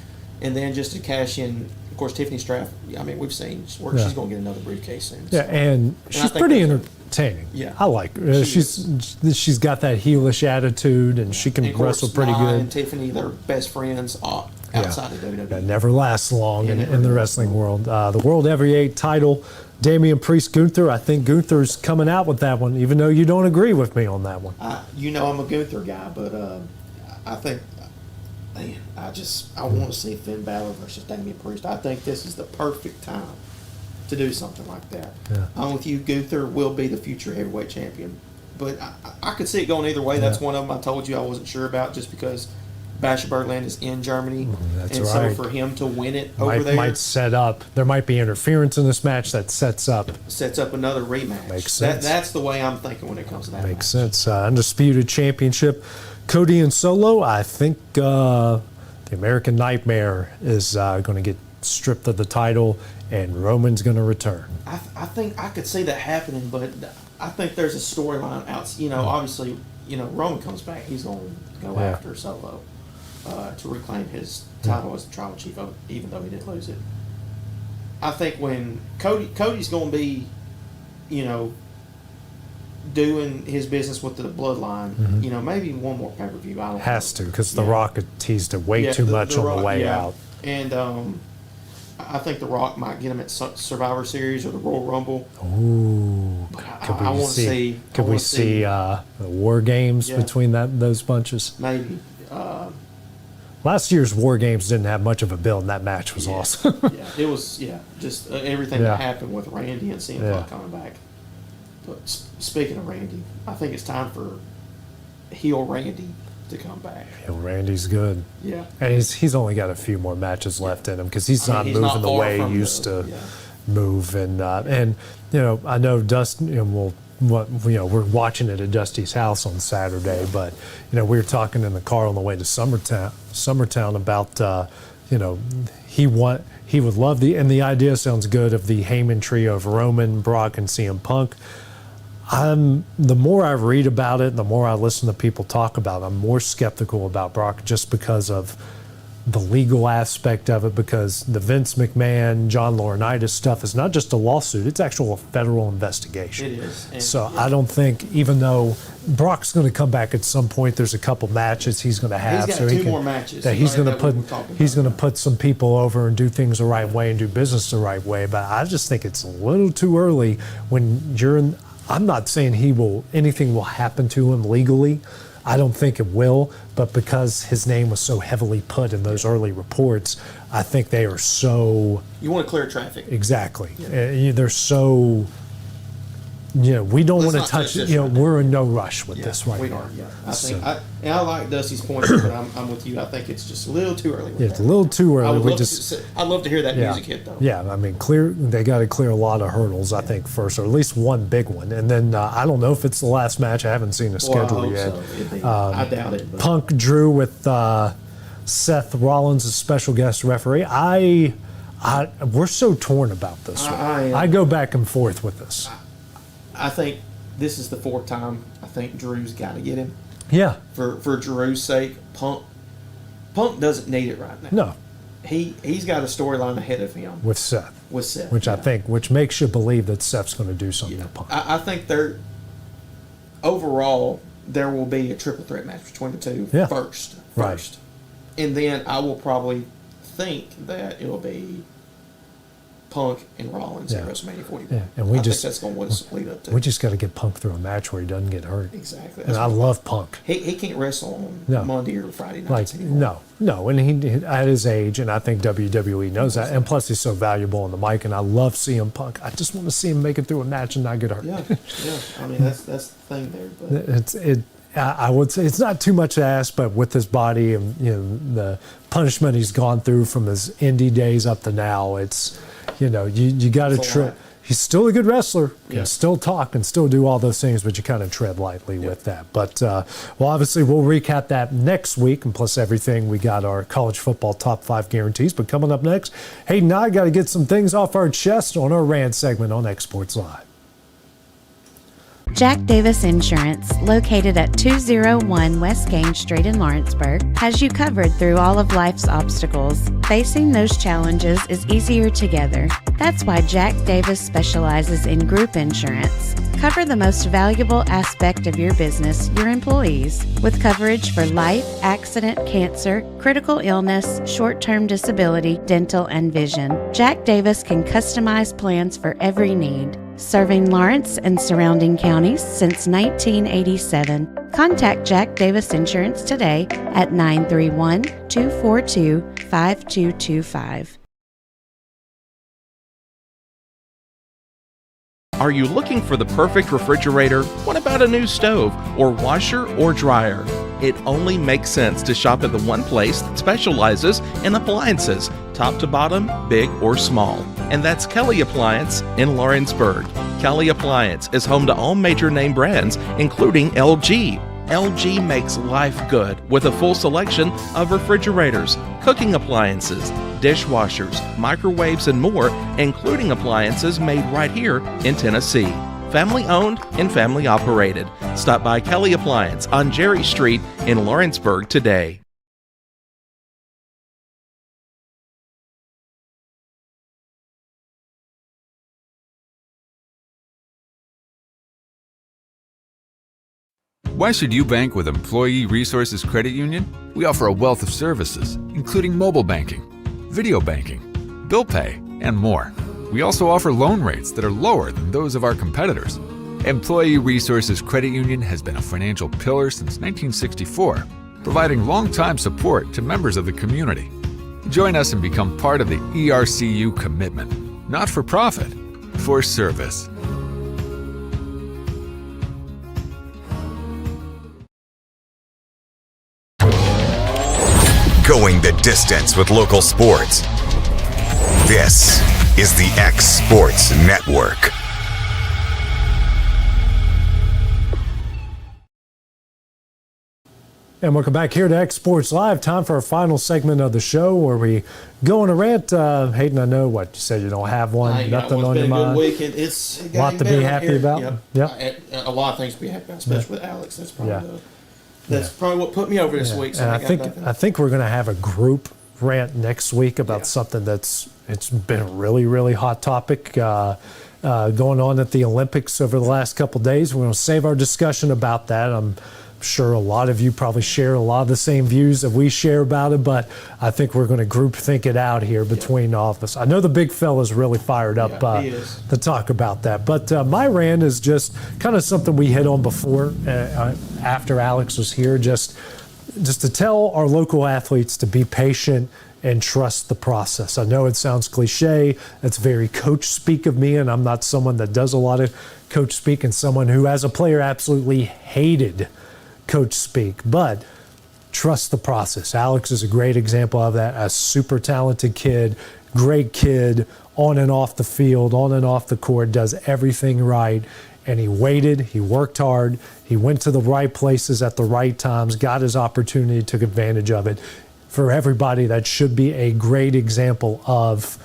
and then just to cash in, of course, Tiffany Stratton. I mean, we've seen she's going to get another briefcase soon. Yeah, and she's pretty entertaining. Yeah, I like her. She's got that heelish attitude, and she can wrestle pretty Nia good. And Tiffany, they're best friends outside of WWE. That never lasts long in the wrestling world. The World Heavyweight title, Damian Priest Gunther. I think Gunther's coming out with that one, even though you don't agree with me on that one. I'm a Gunther guy, but I think. Man, I want to see Finn Balor versus Damian Priest. I think this is the perfect time to do something like that. Yeah. I'm with you. Gunther will be the future heavyweight champion, but I could see it going either way. That's one of them I told you I wasn't sure about just because Basher Bergland is in Germany, so for him to win it over there might set up. There might be interference in this match that sets up another rematch. Makes sense. That's the way I'm thinking when it comes to that. Makes sense. Undisputed championship. Cody and Solo, I think the American Nightmare is going to get stripped of the title, and Roman's going to return. I think I could see that happening, but I think there's a storyline out. Obviously, Roman comes back, he's going to go after Solo to reclaim his title as the tribal chief, even though he did lose it. I think when Cody's going to be, doing his business with the bloodline, maybe one more pay-per-view. I don't Has to, because The Rock teased it way too much on the way out. And I think The Rock might get him at Survivor Series or the Royal Rumble. Ooh. I want to see. Could we see War Games between those bunches? Maybe. Last year's War Games didn't have much of a build, and that match was awesome. It was, just everything that happened with Randy and CM Punk coming back. But speaking of Randy, I think it's time for heel Randy to come back. Heel Randy's good. Yeah. And he's only got a few more matches left in him because he's not moving the way he used to move. And I know Dustin, we're watching it at Dusty's house on Saturday, but we were talking in the car on the way to Summertown about he would love the idea sounds good of the Heyman trio of Roman, Brock, and CM Punk. The more I read about it, the more I listen to people talk about it, I'm more skeptical about Brock just because of the legal aspect of it, because the Vince McMahon, John Laurinaitis stuff is not just a lawsuit, it's actual federal investigation. It is. So I don't think, even though Brock's going to come back at some point, there's a couple matches he's going to have. He's got two more matches. That he's going to put some people over and do things the right way and do business the right way. But I just think it's a little too early when you're in. I'm not saying anything will happen to him legally. I don't think it will, but because his name was so heavily put in those early reports, I think they are so... You want to clear traffic. Exactly. Yeah. They're so... we don't want to touch it. We're in no rush with this right now. We are, yeah. I like Dusty's point, but I'm with you. I think it's just a little too early. It's a little too early. I'd love to hear that music hit, though. Yeah, I mean, they got to clear a lot of hurdles, I think, first, or at least one big one. And then I don't know if it's the last match. I haven't seen the schedule yet. So. I doubt it. But. Punk Drew with Seth Rollins as special guest referee. We're so torn about this one. I go back and forth with this. I think this is the fourth time. I think Drew's got to get him. Yeah. For Drew's sake, Punk doesn't need it right now. No. He's got a storyline ahead of him with Seth. Which makes you believe that Seth's going to do something to Punk. I think overall there will be a triple threat match between the two first. Right. And then I will probably think that it'll be Punk and Rollins at WrestleMania 41. Yeah. And we I just think that's going to what lead up to. We just got to get Punk through a match where he doesn't get hurt. Exactly. And I love Punk. He can't wrestle on Monday or Friday nights anymore. No, and he at his age, and I think WWE knows that. And plus, he's so valuable on the mic, and I love CM Punk. I just want to see him make it through a match and not get hurt. Yeah. I mean, that's the thing there. But I would say it's not too much to ask, but with his body and the punishment he's gone through from his indie days up to now, it's you got to tread. He's still a good wrestler, can still talk and still do all those things, but you kind of tread lightly with that. But, obviously, we'll recap that next week, and plus everything, we got our college football top 5 guarantees. But coming up next, Hayden and I got to get some things off our chest on our rant segment on Exports Live. Jack Davis Insurance, located at 201 West Gaines Street in Lawrenceburg, has you covered through all of life's obstacles. Facing those challenges is easier together. That's why Jack Davis specializes in group insurance. Cover the most valuable aspect of your business, your employees, with coverage for life, accident, cancer, critical illness, short-term disability, dental, and vision. Jack Davis can customize plans for every need. Serving Lawrence and surrounding counties since 1987. Contact Jack Davis Insurance today at 931-242-5225. Are you looking for the perfect refrigerator? What about a new stove or washer or dryer? It only makes sense to shop at the one place that specializes in appliances, top to bottom, big or small. And that's Kelly Appliance in Lawrenceburg. Kelly Appliance is home to all major name brands, including LG. LG makes life good with a full selection of refrigerators, cooking appliances, dishwashers, microwaves, and more, including appliances made right here in Tennessee. Family owned and family operated. Stop by Kelly Appliance on Jerry Street in Lawrenceburg today. Why should you bank with Employee Resources Credit Union? We offer a wealth of services, including mobile banking, video banking, bill pay, and more. We also offer loan rates that are lower than those of our competitors. Employee Resources Credit Union has been a financial pillar since 1964, providing long-time support to members of the community. Join us and become part of the ERCU commitment, not for profit, for service. Going the distance with local sports. This is the X Sports Network. And welcome back here to X Sports Live. Time for our final segment of the show where we go on a rant. Hayden, I know what you said. You don't have one. Nothing on your mind. It's a lot to be happy about. Yep. A lot of things to be happy about, especially with Alex. That's probably probably what put me over this week. So and I think we're going to have a group rant next week about something it's been a really, really hot topic going on at the Olympics over the last couple of days. We're going to save our discussion about that. I'm sure a lot of you probably share a lot of the same views that we share about it, but I think we're going to group think it out here between all of us. I know the big fella's really fired up to talk about that, but my rant is just kind of something we hit on before after Alex was here, just to tell our local athletes to be patient and trust the process. I know it sounds cliche. It's very coach speak of me, and I'm not someone that does a lot of coach speak and someone who, as a player, absolutely hated coach speak, but trust the process. Alex is a great example of that. A super talented kid, great kid, on and off the field, on and off the court, does everything right. And he waited, he worked hard, he went to the right places at the right times, got his opportunity, took advantage of it. For everybody, that should be a great example of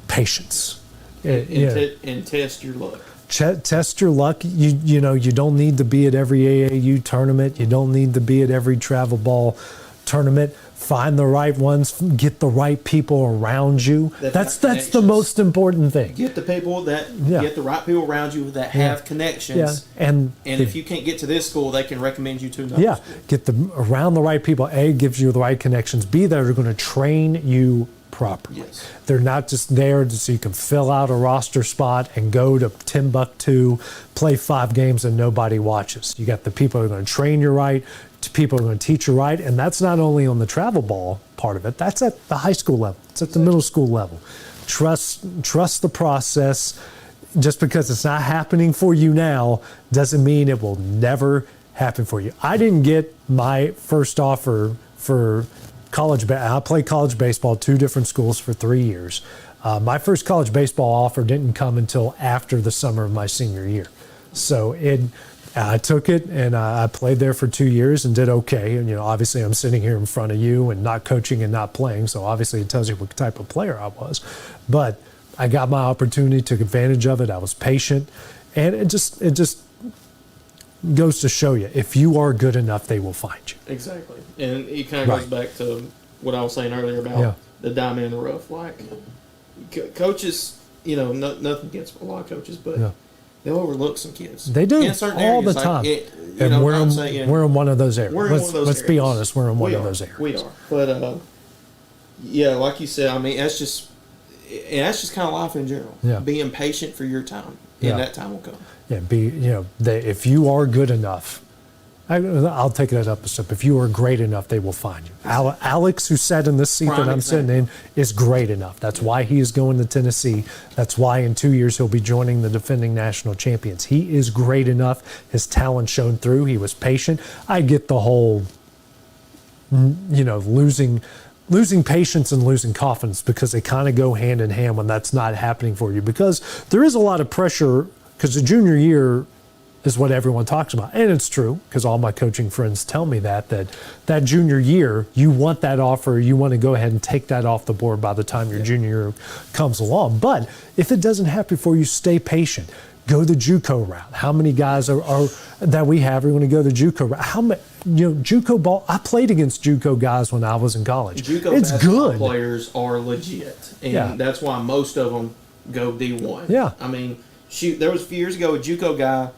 patience. And test your luck. Test your luck. You know, you don't need to be at every AAU tournament. You don't need to be at every travel ball tournament. Find the right ones. Get the right people around you. That's the most important thing. Get the people get the right people around you that have connections. Yeah. And if you can't get to this school, they can recommend you to another school. Get around the right people. A, gives you the right connections. B, that are going to train you properly. Yes. They're not just there so you can fill out a roster spot and go to Timbuktu, play 5 games and nobody watches. You got the people who are going to train you right, people who are going to teach you right, and that's not only on the travel ball part of it, that's at the high school level, it's at the middle school level. Trust the process. Just because it's not happening for you now doesn't mean it will never happen for you. I didn't get my first offer for college. I played college baseball, 2 different schools for 3 years. My first college baseball offer didn't come until after the summer of my senior year. So I took it and I played there for 2 years and did okay. And, obviously I'm sitting here in front of you and not coaching and not playing. So obviously it tells you what type of player I was. But I got my opportunity, took advantage of it. I was patient, and it just goes to show you, if you are good enough, they will find you. Exactly, and it kind of goes back to what I was saying earlier about the diamond in the rough. Like coaches, nothing against a lot of coaches, but they'll overlook some kids. They do in certain all areas. the time, And we're in one of those areas. Let's be honest, we're in one of areas. those areas. We are, but like you said, I mean, that's just kind of life in general. Yeah. Being patient for your time, and that time will come. Yeah, if you are good enough, I'll take that up a step. If you are great enough, they will find you. Alex, who sat in this seat that I'm sitting in, is great enough. That's why he is going to Tennessee. That's why in 2 years he'll be joining the defending national champions. He is great enough. His talent shone through. He was patient. I get the whole, losing patience and losing confidence, because they kind of go hand in hand when that's not happening for you, because there is a lot of pressure, because the junior year is what everyone talks about. And it's true, because all my coaching friends tell me that junior year, you want that offer, you want to go ahead and take that off the board by the time your junior year comes along. But if it doesn't happen for you, stay patient. Go the JUCO route. How many guys are that we have are going to go the JUCO route? How many, JUCO ball? I played against JUCO guys when I was in college. JUCO it's good. Players are legit, and that's why most of them go D1. Yeah. I mean, shoot, there was a few years ago a JUCO guy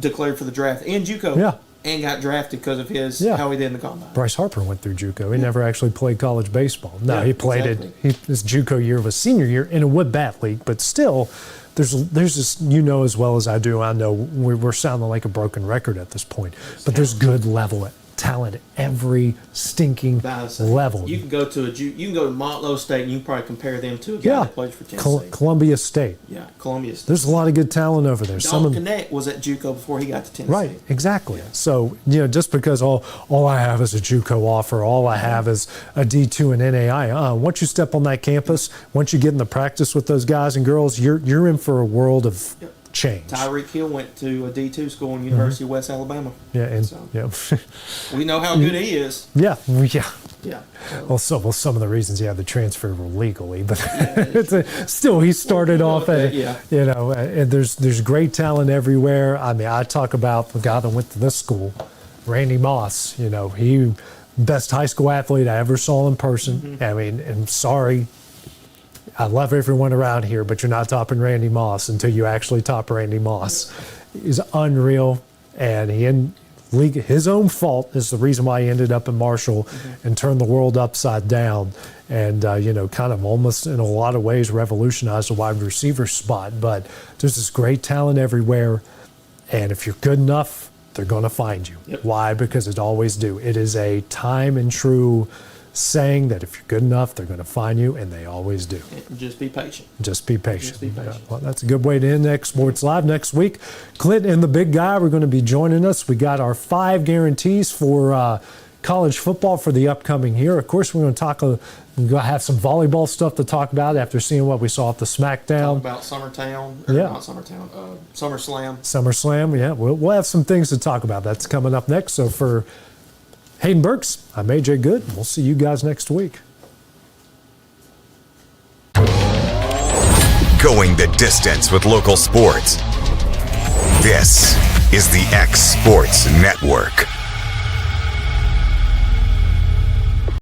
declared for the draft in JUCO and got drafted because of how he did in the combine. Bryce Harper went through JUCO. He never actually played college baseball. No, he played it. His JUCO year was senior year in a wood-bat league, but still. There's this, as well as I do. I know we're sounding like a broken record at this point, but there's good level talent at every stinking level. You can go to Montlow State, and you can probably compare them to a guy that plays for Tennessee. Columbia State. Yeah, Columbia State. There's a lot of good talent over there. Dalton Connect was at JUCO before he got to Tennessee. Right, exactly. Yeah. So, just because all I have is a JUCO offer, all I have is a D2 and NAI. Once you step on that campus, once you get in the practice with those guys and girls, you're in for a world of change. Tyreek Hill went to a D2 school in University of West Alabama. Yeah, and we know how good he is. Yeah. Well, So. some of the reasons he had the transfer were legally, but still, he started off at and there's great talent everywhere. I mean, I talk about the guy that went to this school, Randy Moss. He best high school athlete I ever saw in person. Mm-hmm. I mean, I'm sorry. I love everyone around here, but you're not topping Randy Moss until you actually top Randy Moss. He's unreal, and his own fault is the reason why he ended up in Marshall and turned the world upside down, and kind of almost in a lot of ways revolutionized the wide receiver spot. But there's this great talent everywhere, and if you're good enough, they're going to find you. Yep. Why? Because it always do. It is a time and true saying that if you're good enough, they're going to find you, and they always do. Just be patient. Just be patient. Well, that's a good way to end X Sports Live. Next week, Clint and the big guy are going to be joining us. We got our 5 guarantees for college football for the upcoming year. Of course, we're going to we're going to have some volleyball stuff to talk about after seeing what we saw at the SmackDown. Talk about SummerSlam. SummerSlam, yeah. We'll have some things to talk about. That's coming up next. So for Hayden Burks, I'm AJ Good. We'll see you guys next week. Going the distance with local sports. This is the X Sports Network.